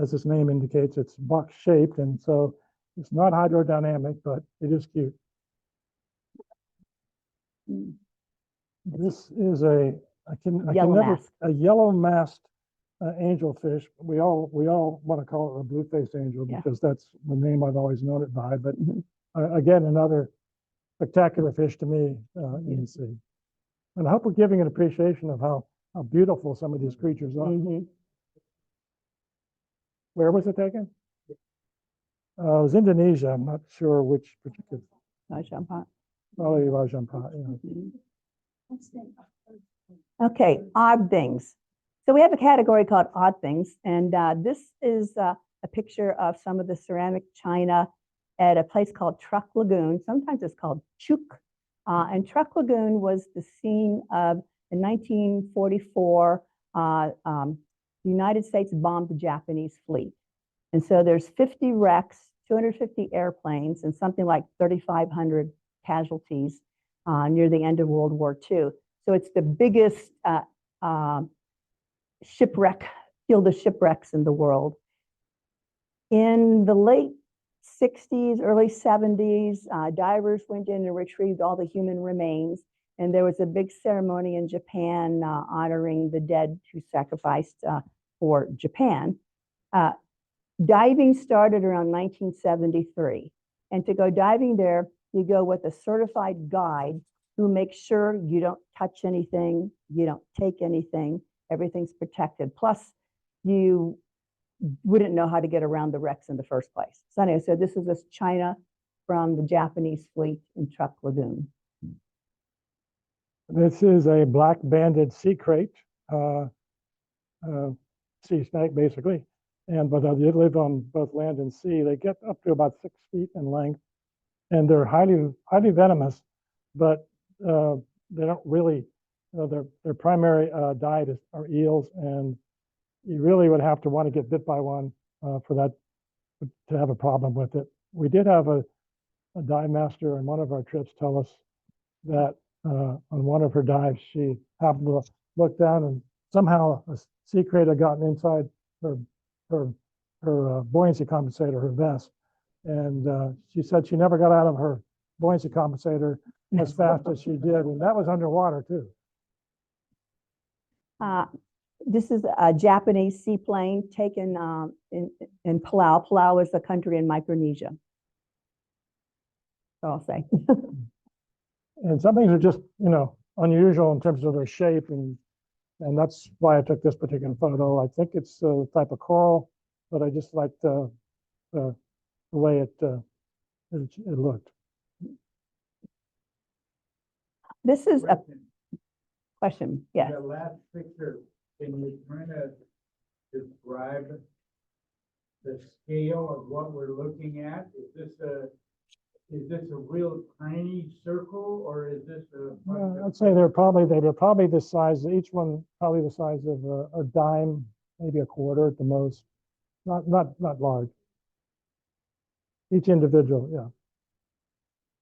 B: as its name indicates, it's box shaped, and so it's not hydrodynamic, but it is cute.
C: Mm.
B: This is a
C: Yellow mask.
B: a yellow masked angelfish. We all want to call it a blue-faced angel
C: Yeah.
B: because that's the name I've always known it by. But
C: Mhm.
B: again, another spectacular fish to me in the sea. And I hope we're giving an appreciation of how beautiful some of these creatures are.
C: Mhm.
B: Where was it taken? It was Indonesia. I'm not sure which particular.
C: Rajampot.
B: Probably Rajampot. Yeah.
C: Mhm. Okay, odd things. So we have a category called odd things, and this is a picture of some of the ceramic china at a place called Truck Lagoon. Sometimes it's called Chuk. And Truck Lagoon was the scene of in 1944, the United States bombed the Japanese fleet. And so there's 50 wrecks, 250 airplanes, and something like 3,500 casualties near the end of World War II. So it's the biggest shipwreck, field of shipwrecks in the world. In the late 60s, early 70s, divers went in and retrieved all the human remains. And there was a big ceremony in Japan honoring the dead who sacrificed for Japan. Diving started around 1973. And to go diving there, you go with a certified guide who makes sure you don't touch anything, you don't take anything, everything's protected. Plus, you wouldn't know how to get around the wrecks in the first place. So anyway, so this is this china from the Japanese fleet in Truck Lagoon.
B: This is a black banded sea crate, sea snake basically. But they live on both land and sea. They get up to about 6 feet in length, and they're highly venomous, but they don't really, their primary diet are eels, and you really would have to want to get bit by one for that to have a problem with it. We did have a dive master on one of our trips tell us that on one of her dives, she happened to look down and somehow a sea crate had gotten inside her buoyancy compensator, her vest. And she said she never got out of her buoyancy compensator as fast as she did. And that was underwater too.
C: This is a Japanese seaplane taken in Palau. Palau is a country in Micronesia. So I'll say.
B: And some things are just, unusual in terms of their shape. And that's why I took this particular photo. I think it's a type of coral, but I just liked the way it looked.
C: This is a question. Yes.
D: The last picture, can you kind of describe the scale of what we're looking at? Is this a real tiny circle, or is this a?
B: I'd say they're probably the size. Each one probably the size of a dime, maybe a quarter at the most. Not large. Each individual, yeah.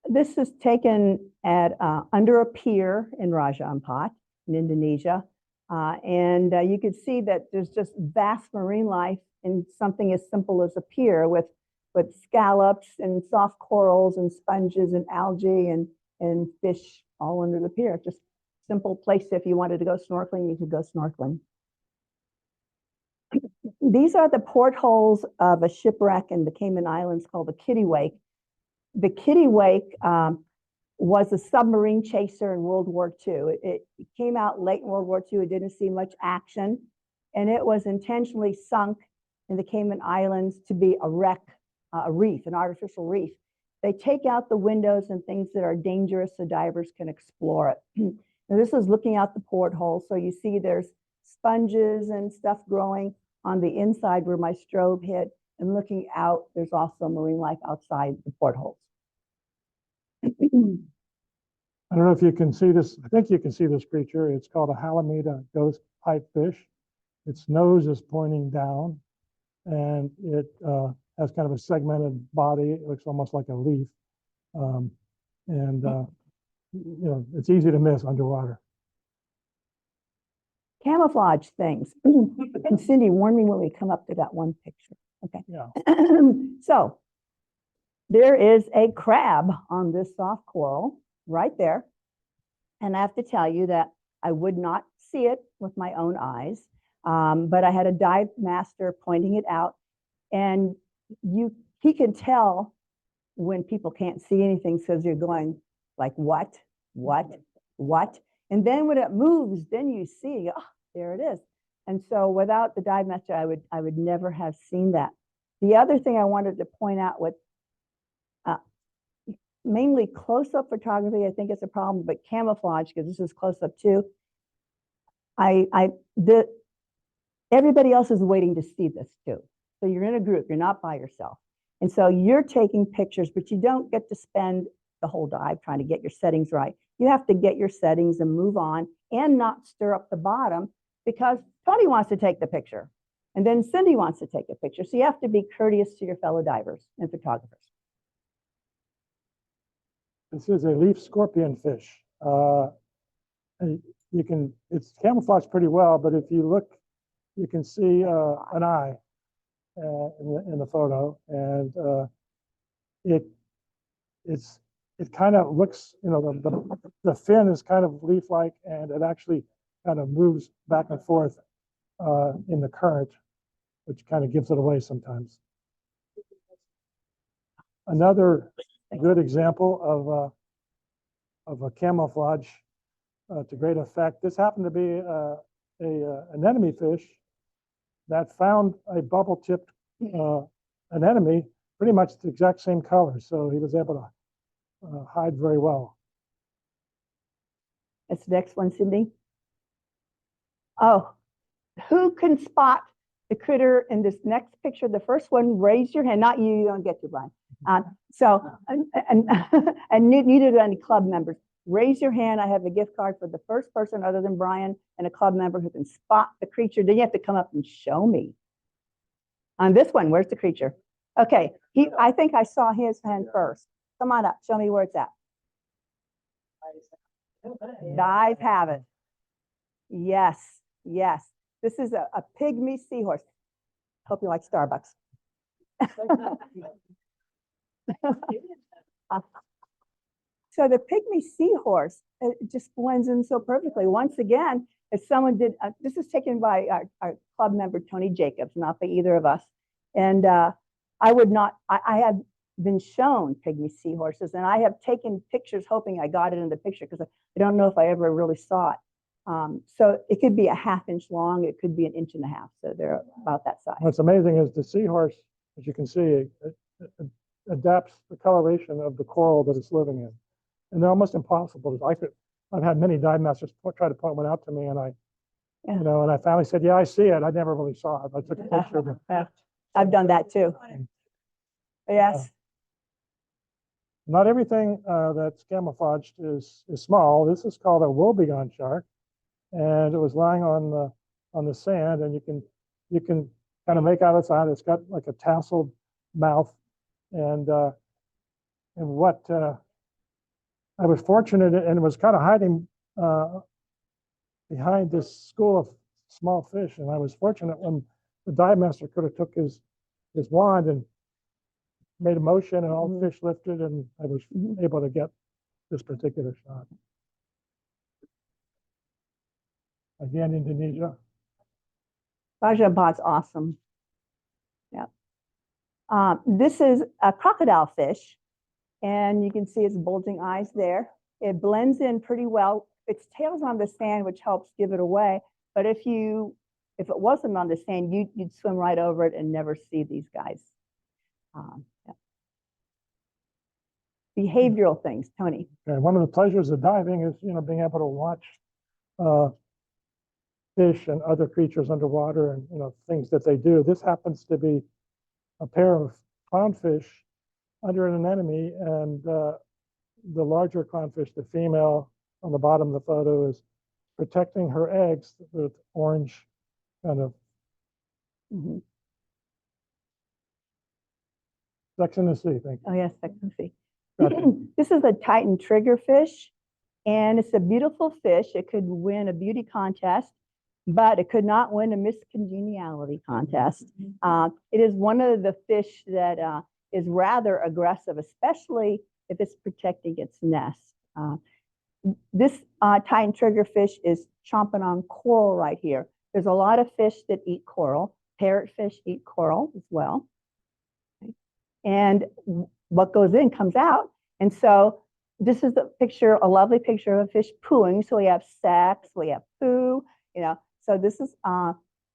C: This is taken at under a pier in Raja Ampat in Indonesia. And you can see that there's just vast marine life in something as simple as a pier with scallops and soft corals and sponges and algae and fish all under the pier. Just simple place. If you wanted to go snorkeling, you could go snorkeling. These are the portholes of a shipwreck in the Cayman Islands called the Kittiwake. The Kittiwake was a submarine chaser in World War II. It came out late in World War II. It didn't see much action, and it was intentionally sunk in the Cayman Islands to be a wreck, a reef, an artificial reef. They take out the windows and things that are dangerous so divers can explore it. Now this is looking out the porthole, so you see there's sponges and stuff growing on the inside where my strobe hit, and looking out, there's also marine life outside the portholes.
B: I don't know if you can see this. I think you can see this creature. It's called a Halimeda ghost pipefish. Its nose is pointing down, and it has kind of a segmented body. It looks almost like a leaf. And, you know, it's easy to miss underwater.
C: Camouflage things. And Cindy, warn me when we come up to that one picture. Okay.
B: Yeah.
C: So there is a crab on this soft coral right there. And I have to tell you that I would not see it with my own eyes, but I had a dive master pointing it out. And he can tell when people can't see anything, because you're going like, what? And then when it moves, then you see, oh, there it is. And so without the dive master, I would never have seen that. The other thing I wanted to point out with mainly close-up photography, I think it's a problem, but camouflage, because this is close-up too. Everybody else is waiting to see this too. So you're in a group, you're not by yourself. And so you're taking pictures, but you don't get to spend the whole dive trying to get your settings right. You have to get your settings and move on and not stir up the bottom, because Tony wants to take the picture and then Cindy wants to take a picture. So you have to be courteous to your fellow divers and photographers.
B: This is a leaf scorpion fish. And it's camouflaged pretty well, but if you look, you can see an eye in the photo, and it kind of looks, you know, the fin is kind of leaf-like, and it actually kind of moves back and forth in the current, which kind of gives it away sometimes. Another good example of a camouflage to great effect. This happened to be an anemone fish that found a bubble-tipped anemone, pretty much the exact same color. So he was able to hide very well.
C: That's the next one, Cindy. Oh, who can spot the critter in this next picture? The first one, raise your hand. Not you, you don't get to, Brian. And neither do any club members. Raise your hand. I have a gift card for the first person other than Brian and a club member who can spot the creature. Then you have to come up and show me. On this one, where's the creature? Okay, I think I saw his hand first. Come on up, show me where it's at. The eyes have it. Yes, yes. This is a pygmy seahorse. Hope you like Starbucks. So the pygmy seahorse, it just blends in so perfectly. Once again, if someone did, this is taken by our club member, Tony Jacobs, not by either of us. And I have been shown pygmy seahorses, and I have taken pictures hoping I got it in the picture, because I don't know if I ever really saw it. So it could be a 1/2 inch long, it could be 1.5 inches. So they're about that size.
B: What's amazing is the seahorse, as you can see, it adapts the coloration of the coral that it's living in. And they're almost impossible. I've had many dive masters try to point one out to me, and you know, and I finally said, yeah, I see it. I never really saw it. I took a picture of it.
C: I've done that too. Yes.
B: Not everything that's camouflaged is small. This is called a woebegone shark, and it was lying on the sand, and you can kind of make out its eye. It's got like a tasseled mouth, and what I was fortunate, and was kind of hiding behind this school of small fish, and I was fortunate when the dive master could have took his wand and made a motion, and all the fish lifted, and I was able to get this particular shot. Again, Indonesia.
C: Rajabhat's awesome. Yeah. This is a crocodile fish, and you can see its bulging eyes there. It blends in pretty well. Its tail's on the sand, which helps give it away. But if it wasn't on the sand, you'd swim right over it and never see these guys. Yeah. Behavioral things, Tony.
B: And one of the pleasures of diving is, you know, being able to watch fish and other creatures underwater, and, you know, things that they do. This happens to be a pair of clownfish under an anemone, and the larger clownfish, the female on the bottom of the photo, is protecting her eggs with orange kind of. Sex in the Sea, thank you.
C: Oh yes, Sex and the Sea. This is a Titan triggerfish, and it's a beautiful fish. It could win a beauty contest, but it could not win a Miss Congeniality contest. It is one of the fish that is rather aggressive, especially if it's protecting its nest. This Titan triggerfish is chomping on coral right here. There's a lot of fish that eat coral. Parrotfish eat coral as well. And what goes in comes out. And so this is a picture, a lovely picture of a fish pooing. So we have sex, we have poo, you know. So this is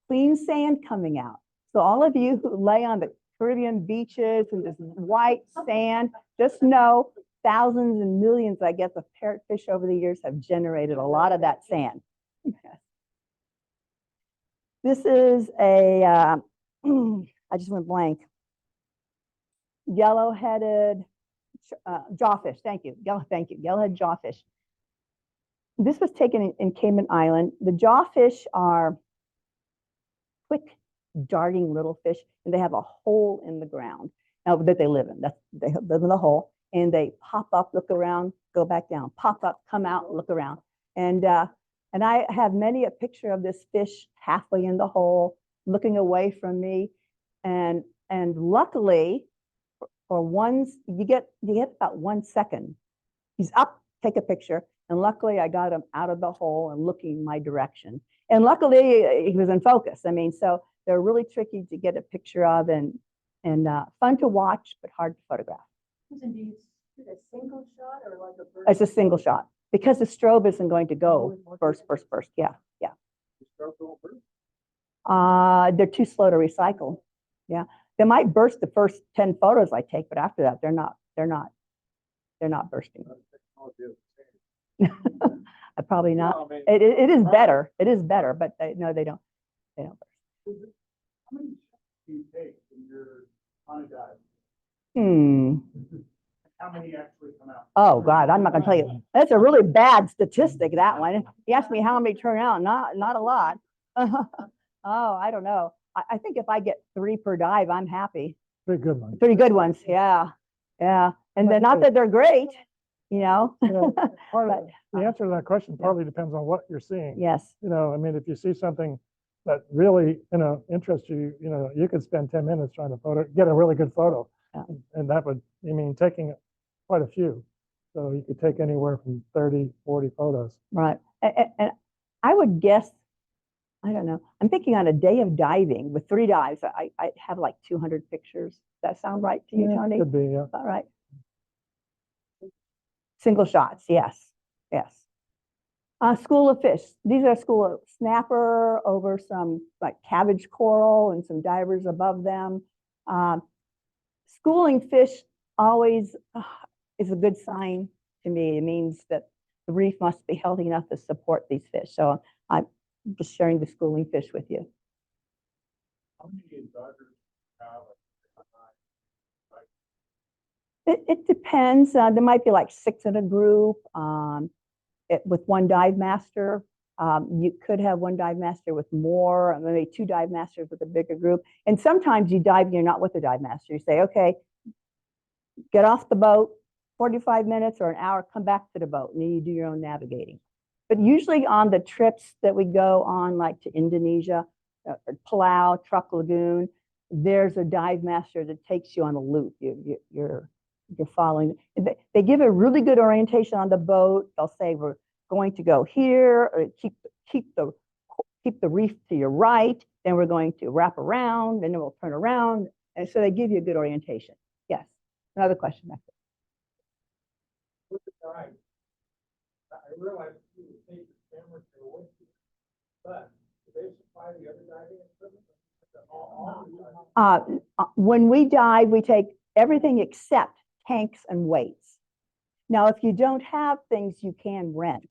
C: clean sand coming out. So all of you who lay on the Caribbean beaches and this white sand, just know thousands and millions, I guess, of parrotfish over the years have generated a lot of that sand. This is a, I just went blank. Yellow-headed jawfish. Thank you. Yellow-headed jawfish. This was taken in Cayman Island. The jawfish are quick, darting little fish, and they have a hole in the ground that they live in. They live in the hole, and they pop up, look around, go back down, pop up, come out, look around. And I have many a picture of this fish halfway in the hole, looking away from me, and luckily, for you get about 1 second. He's up, take a picture, and luckily I got him out of the hole and looking my direction. And luckily he was in focus. I mean, so they're really tricky to get a picture of and fun to watch, but hard to photograph.
E: Susan, do you shoot a single shot or like a burst?
C: It's a single shot because the strobe isn't going to go burst. Yeah. They're too slow to recycle. Yeah. They might burst the first 10 photos I take, but after that, they're not bursting. Probably not.
D: No, I mean,
C: It is better. It is better, but no, they don't burst.
D: How many shots do you take when you're on a dive? How many actually come out?
C: Oh God, I'm not gonna tell you. That's a really bad statistic, that one. You asked me how many turn out, not a lot. Oh, I don't know. I think if I get 3 per dive, I'm happy.
B: Pretty good one.
C: Pretty good ones, yeah. And they're not that they're great, you know.
B: Part of
C: But,
B: the answer to that question partly depends on what you're seeing.
C: yes,
B: You know, I mean, if you see something that really, interests you, you could spend 10 minutes trying to get a really good photo.
C: Yeah.
B: And that would, taking quite a few. So you could take anywhere from 30, 40 photos.
C: right. And I would guess, I don't know. I'm thinking on a day of diving with 3 dives, I have like 200 pictures. Does that sound right to you,
B: Yeah,
C: Tony?
B: could be, yeah.
C: All right. Single shots, yes. School of fish. These are school of snapper over some like cabbage coral and some divers above them. Schooling fish always is a good sign to me. It means that the reef must be healthy enough to support these fish. So I'm just sharing the schooling fish with you.
D: How many divers have?
C: It depends. There might be like 6 in a group. With 1 dive master, you could have 1 dive master with more, maybe 2 dive masters with a bigger group. And sometimes you dive and you're not with a dive master. You say, okay, get off the boat, 45 minutes or an hour, come back to the boat, and then you do your own navigating. But usually on the trips that we go on, like to Indonesia, Palau, Truk Lagoon, there's a dive master that takes you on a loop. You're following. They give a really good orientation on the boat. They'll say we're going to go here, or keep the reef to your right. Then we're going to wrap around, and then we'll turn around. And so they give you a good orientation. Yes. Another question back there.
D: With the dive, I realize you would take your camera to the with you, but do they supply the other diving equipment?
C: When we dive, we take everything except tanks and weights. Now, if you don't have things, you can rent.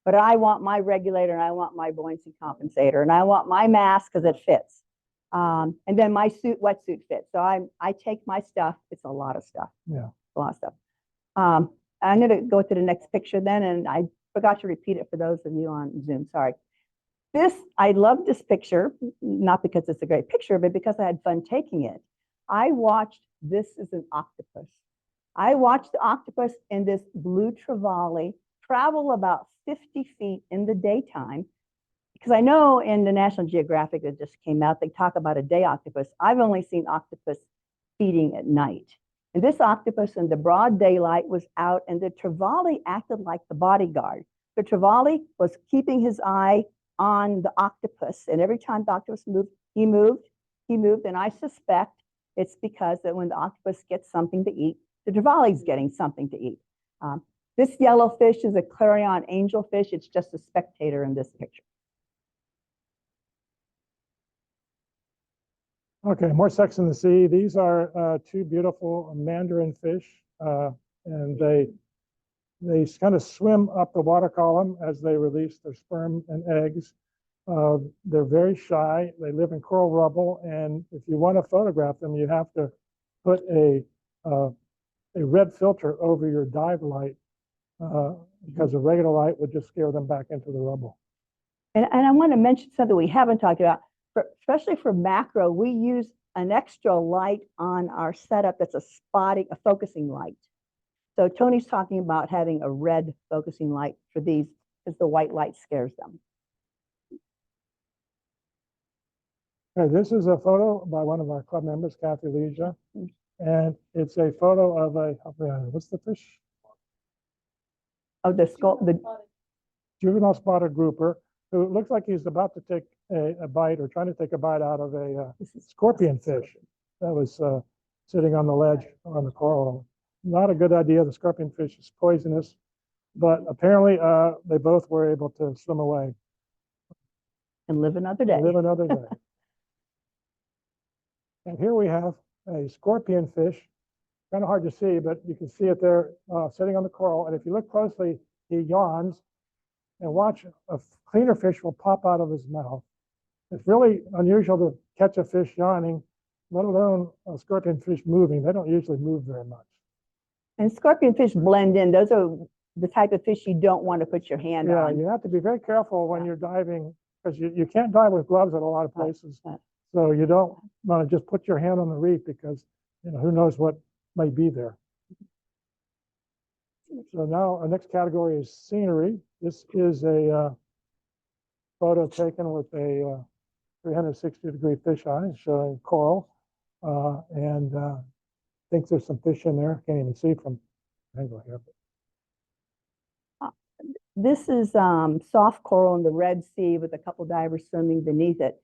C: But I want my regulator, and I want my buoyancy compensator, and I want my mask because it fits. And then my wetsuit fits. So I take my stuff. It's a lot of stuff.
B: Yeah.
C: A lot of stuff. I'm going to go to the next picture then, and I forgot to repeat it for those of you on Zoom. Sorry. I love this picture, not because it's a great picture, but because I had fun taking it. I watched, this is an octopus. I watched the octopus in this blue trevally travel about 50 feet in the daytime, because I know in the National Geographic that just came out, they talk about a day octopus. I've only seen octopus feeding at night. And this octopus in the broad daylight was out, and the trevally acted like the bodyguard. The trevally was keeping his eye on the octopus, and every time the octopus moved, he moved, and I suspect it's because that when the octopus gets something to eat, the trevally's getting something to eat. This yellow fish is a clarion angelfish. It's just a spectator in this picture.
B: Okay, more Sex in the Sea. These are two beautiful mandarin fish, and they kind of swim up the water column as they release their sperm and eggs. They're very shy. They live in coral rubble, and if you want to photograph them, you have to put a red filter over your dive light, because a regular light would just scare them back into the rubble.
C: And I want to mention something we haven't talked about. Especially for macro, we use an extra light on our setup that's a focusing light. So Tony's talking about having a red focusing light for these because the white light scares them.
B: Okay, this is a photo by one of our club members, Kathy Leisha, and it's a photo of what's the fish?
C: Oh, the
B: Juvenile spotted grouper, who looks like he's about to take a bite or trying to take a bite out of a scorpion fish that was sitting on the ledge on the coral. Not a good idea. The scorpion fish is poisonous, but apparently they both were able to swim away
C: and live another day.
B: Live another day. And here we have a scorpion fish, kind of hard to see, but you can see it there sitting on the coral. And if you look closely, he yawns, and watch, a cleaner fish will pop out of his mouth. It's really unusual to catch a fish yawning, let alone a scorpion fish moving. They don't usually move very much.
C: And scorpion fish blend in. Those are the type of fish you don't want to put your hand on.
B: Yeah, you have to be very careful when you're diving, because you can't dive with gloves at a lot of places. So you don't want to just put your hand on the reef, because who knows what might be there. So now our next category is scenery. This is a photo taken with a 360-degree fisheye showing coral, and I think there's some fish in there. Can't even see from angle here.
C: This is soft coral in the Red Sea with a couple divers swimming beneath it.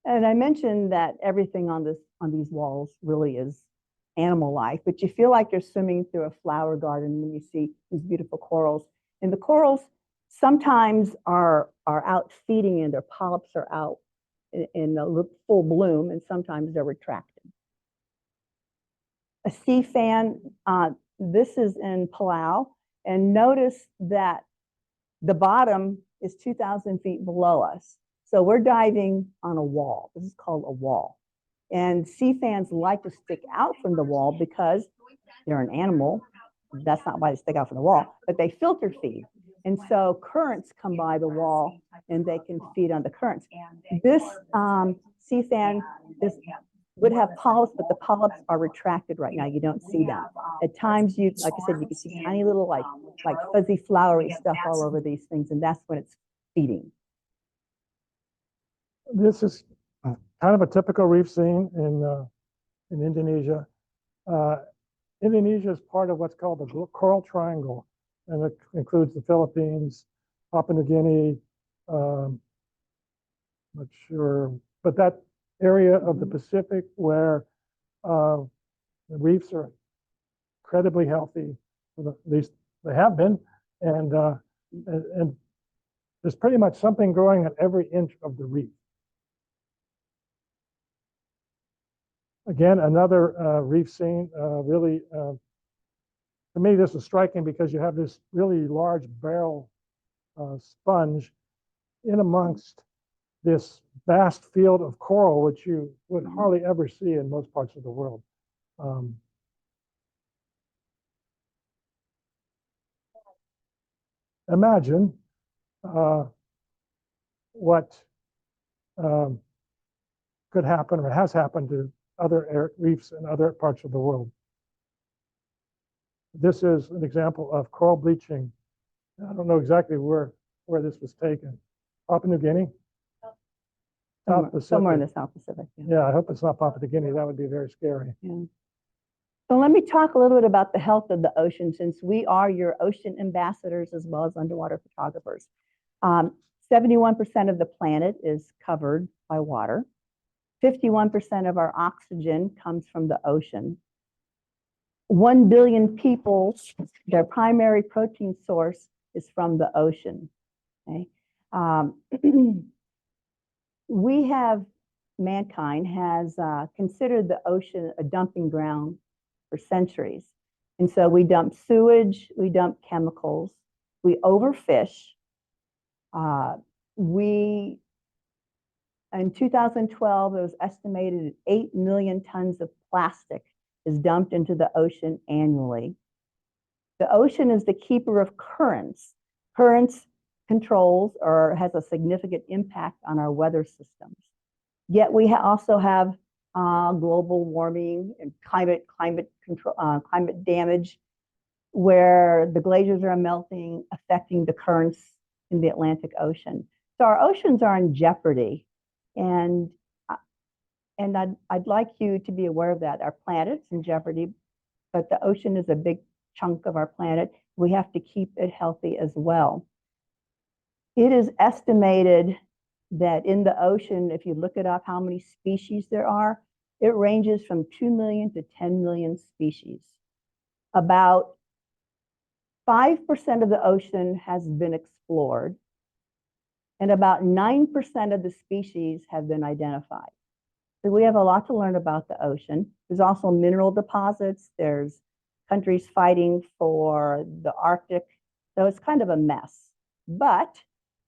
C: And I mentioned that everything on these walls really is animal life, but you feel like you're swimming through a flower garden when you see these beautiful corals. And the corals sometimes are out feeding, and their polyps are out in a full bloom, and sometimes they're retracted. A sea fan, this is in Palau, and notice that the bottom is 2,000 feet below us. So we're diving on a wall. This is called a wall. And sea fans like to stick out from the wall because they're an animal. That's not why they stick out from the wall, but they filter feed. And so currents come by the wall and they can feed on the currents. This sea fan would have polyps, but the polyps are retracted right now. You don't see them. At times, like I said, you can see tiny little like fuzzy flowery stuff all over these things, and that's when it's feeding.
B: This is kind of a typical reef scene in Indonesia. Indonesia is part of what's called the Coral Triangle, and it includes the Philippines, Papua New Guinea, not sure, but that area of the Pacific where the reefs are incredibly healthy, at least they have been, and there's pretty much something growing at every inch of the reef. Again, another reef scene, really, to me, this is striking because you have this really large barrel sponge in amongst this vast field of coral, which you would hardly ever see in most parts of the world. Imagine what could happen or has happened to other reefs in other parts of the world. This is an example of coral bleaching. I don't know exactly where this was taken. Papua New Guinea? South
C: Somewhere in the
B: Pacific.
C: South Pacific. Yeah.
B: Yeah, I hope it's not Papua New Guinea. That would be very scary.
C: Yeah. So let me talk a little bit about the health of the ocean, since we are your ocean ambassadors as well as underwater photographers. 71% of the planet is covered by water. 51% of our oxygen comes from the ocean. 1 billion people, their primary protein source is from the ocean. Okay? Mankind has considered the ocean a dumping ground for centuries. And so we dump sewage, we dump chemicals, we overfish. In 2012, it was estimated 8 million tons of plastic is dumped into the ocean annually. The ocean is the keeper of currents. Currents controls or has a significant impact on our weather systems. Yet we also have global warming and climate damage, where the glaciers are melting, affecting the currents in the Atlantic Ocean. So our oceans are in jeopardy, and I'd like you to be aware of that. Our planet's in jeopardy, but the ocean is a big chunk of our planet. We have to keep it healthy as well. It is estimated that in the ocean, if you look it up, how many species there are, it ranges from 2 million to 10 million species. About 5% of the ocean has been explored, and about 9% of the species have been identified. So we have a lot to learn about the ocean. There's also mineral deposits. There's countries fighting for the Arctic. So it's kind of a mess. But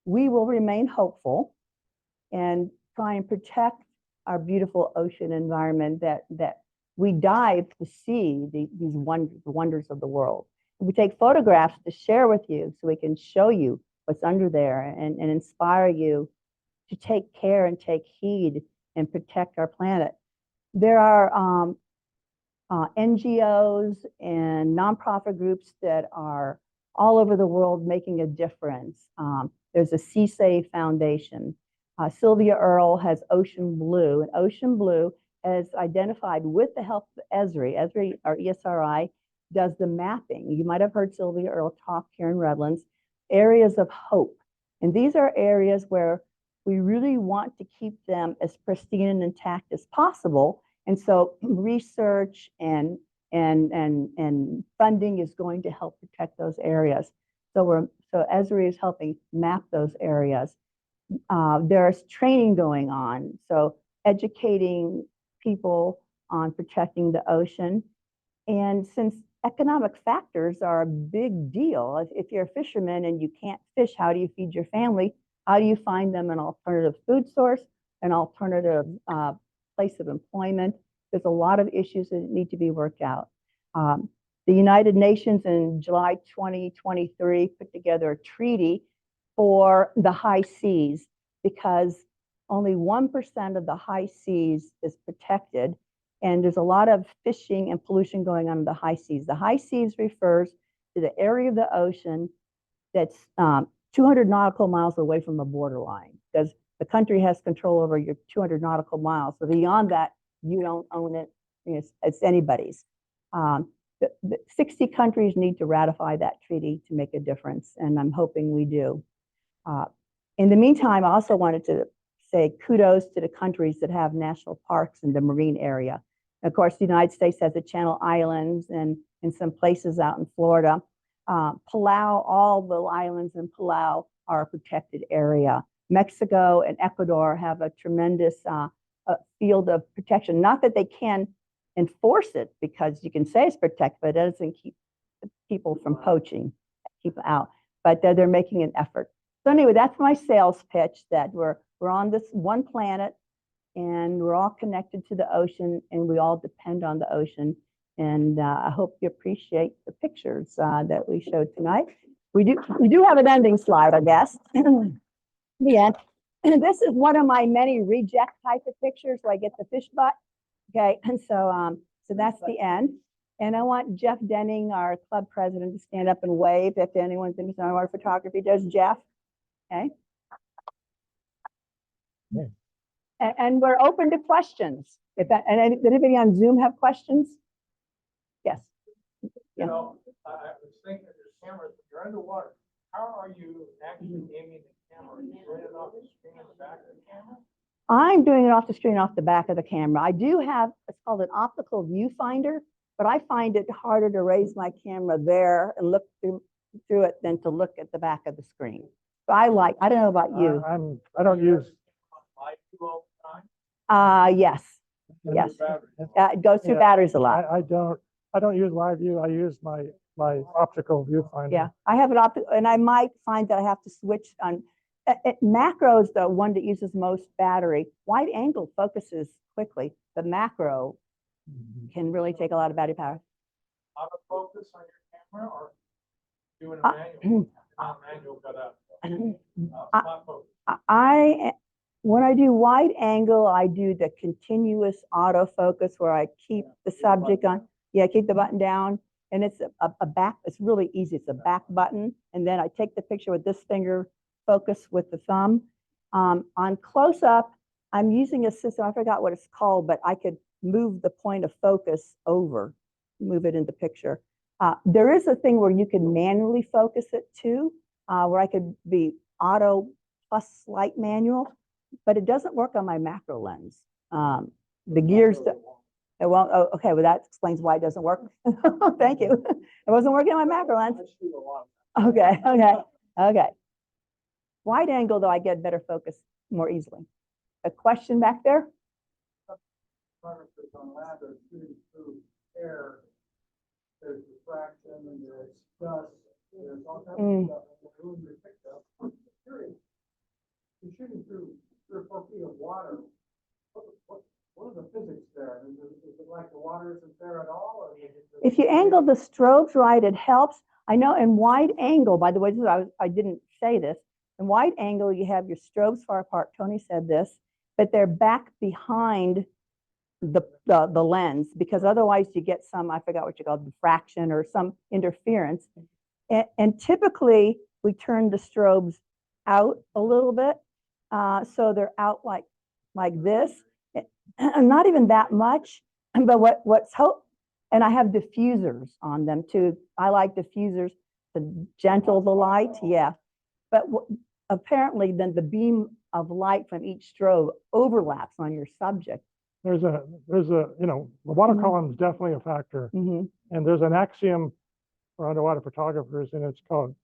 C: we will remain hopeful and try and protect our beautiful ocean environment that we dive to see these wonders of the world. We take photographs to share with you so we can show you what's under there and inspire you to take care and take heed and protect our planet. There are NGOs and nonprofit groups that are all over the world making a difference. There's a Sea Save Foundation. Sylvia Earle has Ocean Blue, and Ocean Blue has identified, with the help of ESRI, or ESRI, does the mapping. You might have heard Sylvia Earle talk here in Redlands, areas of hope. And these are areas where we really want to keep them as pristine and intact as possible. And so research and funding is going to help protect those areas. So ESRI is helping map those areas. There's training going on, so educating people on protecting the ocean. And since economic factors are a big deal, if you're a fisherman and you can't fish, how do you feed your family? How do you find them an alternative food source, an alternative place of employment? There's a lot of issues that need to be worked out. The United Nations in July 2023 put together a treaty for the high seas, because only 1% of the high seas is protected. And there's a lot of fishing and pollution going on in the high seas. The high seas refers to the area of the ocean that's 200 nautical miles away from the borderline, because the country has control over your 200 nautical miles. So beyond that, you don't own it. It's anybody's. 60 countries need to ratify that treaty to make a difference, and I'm hoping we do. In the meantime, I also wanted to say kudos to the countries that have national parks in the marine area. Of course, the United States has the Channel Islands and some places out in Florida. Palau, all the islands in Palau are a protected area. Mexico and Ecuador have a tremendous field of protection. Not that they can enforce it, because you can say it's protected, but it doesn't keep people from poaching, keep out. But they're making an effort. So anyway, that's my sales pitch, that we're on this one planet, and we're all connected to the ocean, and we all depend on the ocean. And I hope you appreciate the pictures that we showed tonight. We do have an ending slide, I guess. The end. And this is one of my many reject type of pictures where I get the fish butt. Okay, and so that's the end. And I want Jeff Denning, our club president, to stand up and wave if anyone's interested in underwater photography. Does Jeff? Okay.
B: Yeah.
C: And we're open to questions. If that, and did anybody on Zoom have questions? Yes.
D: You
C: Yeah.
D: know, I was thinking of your cameras, when you're underwater, how are you actually aiming the camera? Are you doing it off the screen in the back of the camera?
C: I'm doing it off the screen, off the back of the camera. I do have, it's called an optical viewfinder, but I find it harder to raise my camera there and look through it than to look at the back of the screen. So I don't know about you.
B: I don't use,
D: Live view all the time?
C: Yes, yes.
D: Battery.
C: It goes through
B: Yeah,
C: batteries a lot.
B: I don't use live view. I use my optical viewfinder.
C: Yeah, I have an optical, and I might find that I have to switch on. Macro is the one that uses most battery. Wide angle focuses quickly, but macro can really take a lot of battery power.
D: Autofocus on your camera or doing a manual? Not manual, but spot focus.
C: When I do wide angle, I do the continuous autofocus where I keep the subject on. Yeah, keep the button down. And it's a back, it's really easy. It's a back button. And then I take the picture with this finger, focus with the thumb. On close up, I'm using a system, I forgot what it's called, but I could move the point of focus over, move it into picture. There is a thing where you can manually focus it too, where I could be auto plus slight manual, but it doesn't work on my macro lens. The gears, it won't, oh, okay, well that explains why it doesn't work. Thank you. It wasn't working on my macro lens. Okay, okay. Wide angle though, I get better focus more easily. A question back there?
D: Photographers on land are shooting through air. There's refraction and there's dust, there's all kinds of stuff. And the room you're picked up, I'm curious. You're shooting through 3 or 4 feet of water. What are the physics there? Is it like the water isn't there at all? Or
C: If you angle the strobes right, it helps. I know in wide angle, by the way, I didn't say this. In wide angle, you have your strobes far apart. Tony said this, but they're back behind the lens, because otherwise you get some, I forgot what you call it, diffraction or some interference. And typically we turn the strobes out a little bit. So they're out like this, not even that much, but what's hope, and I have diffusers on them too. I like diffusers to gentle the light, yeah. But apparently then the beam of light from each strobe overlaps on your subject.
B: There's a, the water column is definitely a factor.
C: Mm-hmm.
B: And there's an axiom for underwater photographers, and it's called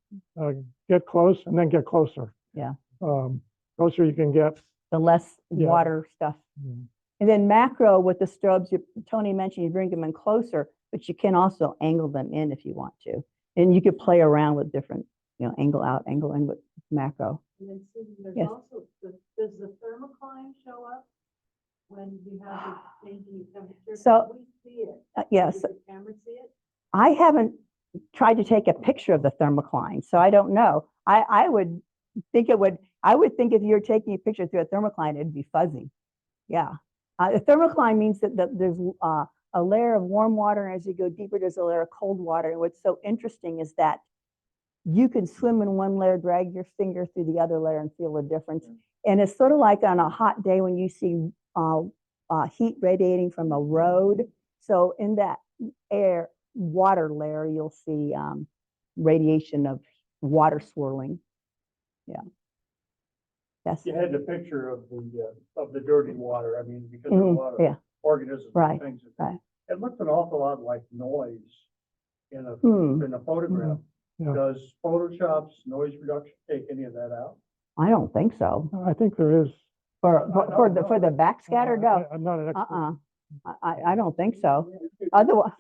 B: get close and then get closer.
C: Yeah.
B: Closer you can get.
C: The less
B: Yeah.
C: water stuff. And then macro with the strobes, Tony mentioned you bring them in closer, but you can also angle them in if you want to. And you could play around with different, angle out, angle in with macro.
E: And then Susan, there's
C: Yes.
E: also, does the thermocline show up when you have the changing temperature?
C: So-
E: Can we see it?
C: Yes,
E: Does the camera see it?
C: I haven't tried to take a picture of the thermocline, so I don't know. I would think I would think if you're taking a picture through a thermocline, it'd be fuzzy. Yeah. The thermocline means that there's a layer of warm water, and as you go deeper, there's a layer of cold water. And what's so interesting is that you can swim in one layer, drag your finger through the other layer and feel the difference. And it's sort of like on a hot day when you see heat radiating from a road. So in that water layer, you'll see radiation of water swirling. Yeah. Yes.
F: You had the picture of the dirty water. I mean, because there's a lot of
C: Yeah.
F: organisms
C: Right,
F: and things.
C: right.
F: It looked an awful lot like noise in a photograph.
B: Yeah.
F: Does Photoshop's noise reduction take any of that out?
C: I don't think so.
B: I think there is.
C: For the backscatter, no.
B: I'm not an expert.
C: I don't think so. Otherwise,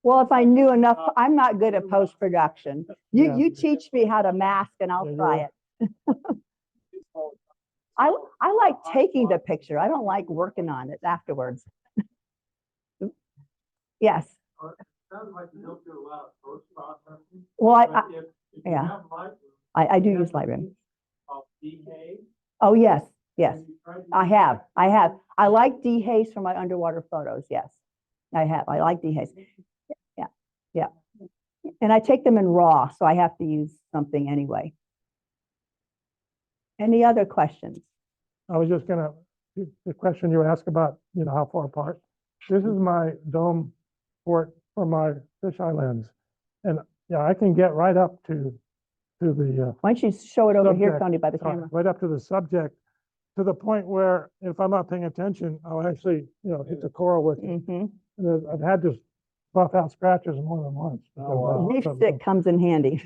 C: well, if I knew enough, I'm not good at post-production.
B: Yeah.
C: You teach me how to mask and I'll
B: Yeah,
C: try it. I like taking the picture. I don't like working on it afterwards. Yes.
D: Sounds like you don't do a lot of post-processing.
C: Well,
D: But if you
C: yeah.
D: have Lightroom,
C: I do
D: you
C: use
D: have
C: Lightroom.
D: features of dehaze,
C: Oh, yes, yes.
D: and you try to
C: I have. I like dehaze for my underwater photos, yes. I have. I like dehaze. Yeah, yeah. And I take them in raw, so I have to use something anyway. Any other questions?
B: I was just gonna, the question you asked about, how far apart. This is my dome port for my fisheye lens. And yeah, I can get right up to the,
C: Why don't you show it over here,
B: subject,
C: Tony, by the camera?
B: right up to the subject, to the point where if I'm not paying attention, I'll actually, hit the coral with it.
C: Mm-hmm.
B: And I've had to buff out scratches more than once.
F: Oh, wow.
C: Reef stick comes in handy.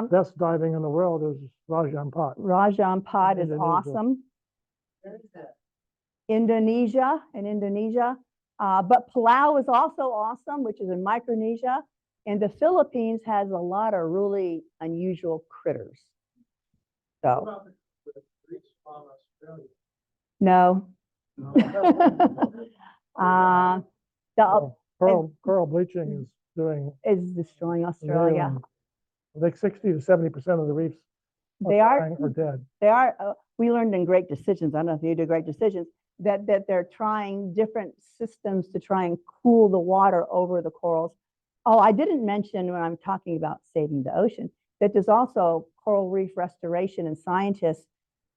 B: Best diving in the world is Rajan Pot.
C: Rajan Pot is
B: Indonesia.
C: awesome.
E: Where is that?
C: Indonesia, in Indonesia. But Palau is also awesome, which is in Micronesia. And the Philippines has a lot of really unusual critters. So, no. The
B: Coral bleaching is doing,
C: is destroying Australia.
B: like 60 to 70% of the reefs
C: They are
B: dying or dead.
C: They are, we learned in Great Decisions, I don't know if you do Great Decisions, that they're trying different systems to try and cool the water over the corals. Oh, I didn't mention when I'm talking about saving the ocean, that there's also coral reef restoration and scientists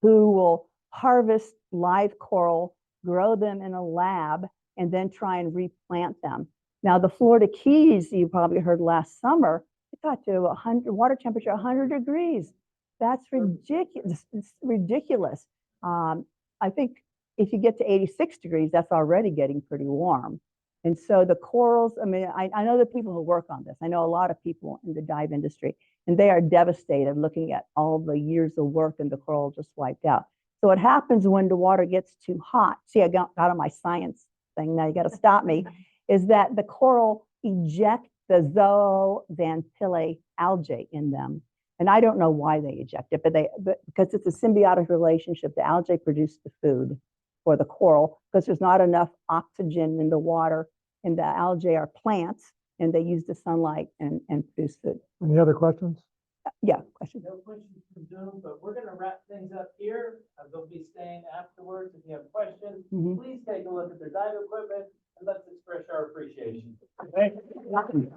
C: who will harvest live coral, grow them in a lab, and then try and replant them. Now, the Florida Keys, you probably heard last summer, it got to 100, water temperature 100 degrees. That's ridiculous. It's ridiculous. I think if you get to 86 degrees, that's already getting pretty warm. And so the corals, I mean, I know the people who work on this. I know a lot of people in the dive industry, and they are devastated looking at all the years of work and the coral just wiped out. So what happens when the water gets too hot? See, I got on my science thing. Now you got to stop me. Is that the coral eject the zooxanthellae algae in them. And I don't know why they eject it, but because it's a symbiotic relationship, the algae produce the food for the coral because there's not enough oxygen in the water, and the algae are plants, and they use the sunlight and produce food.
B: Any other questions?
C: Yeah, question.
G: No questions from Zoom, but we're gonna wrap things up here. They'll be staying afterwards. If you have questions,
C: Mhm.
G: please take a look at their dive equipment and let's express our appreciation.
C: Nothing.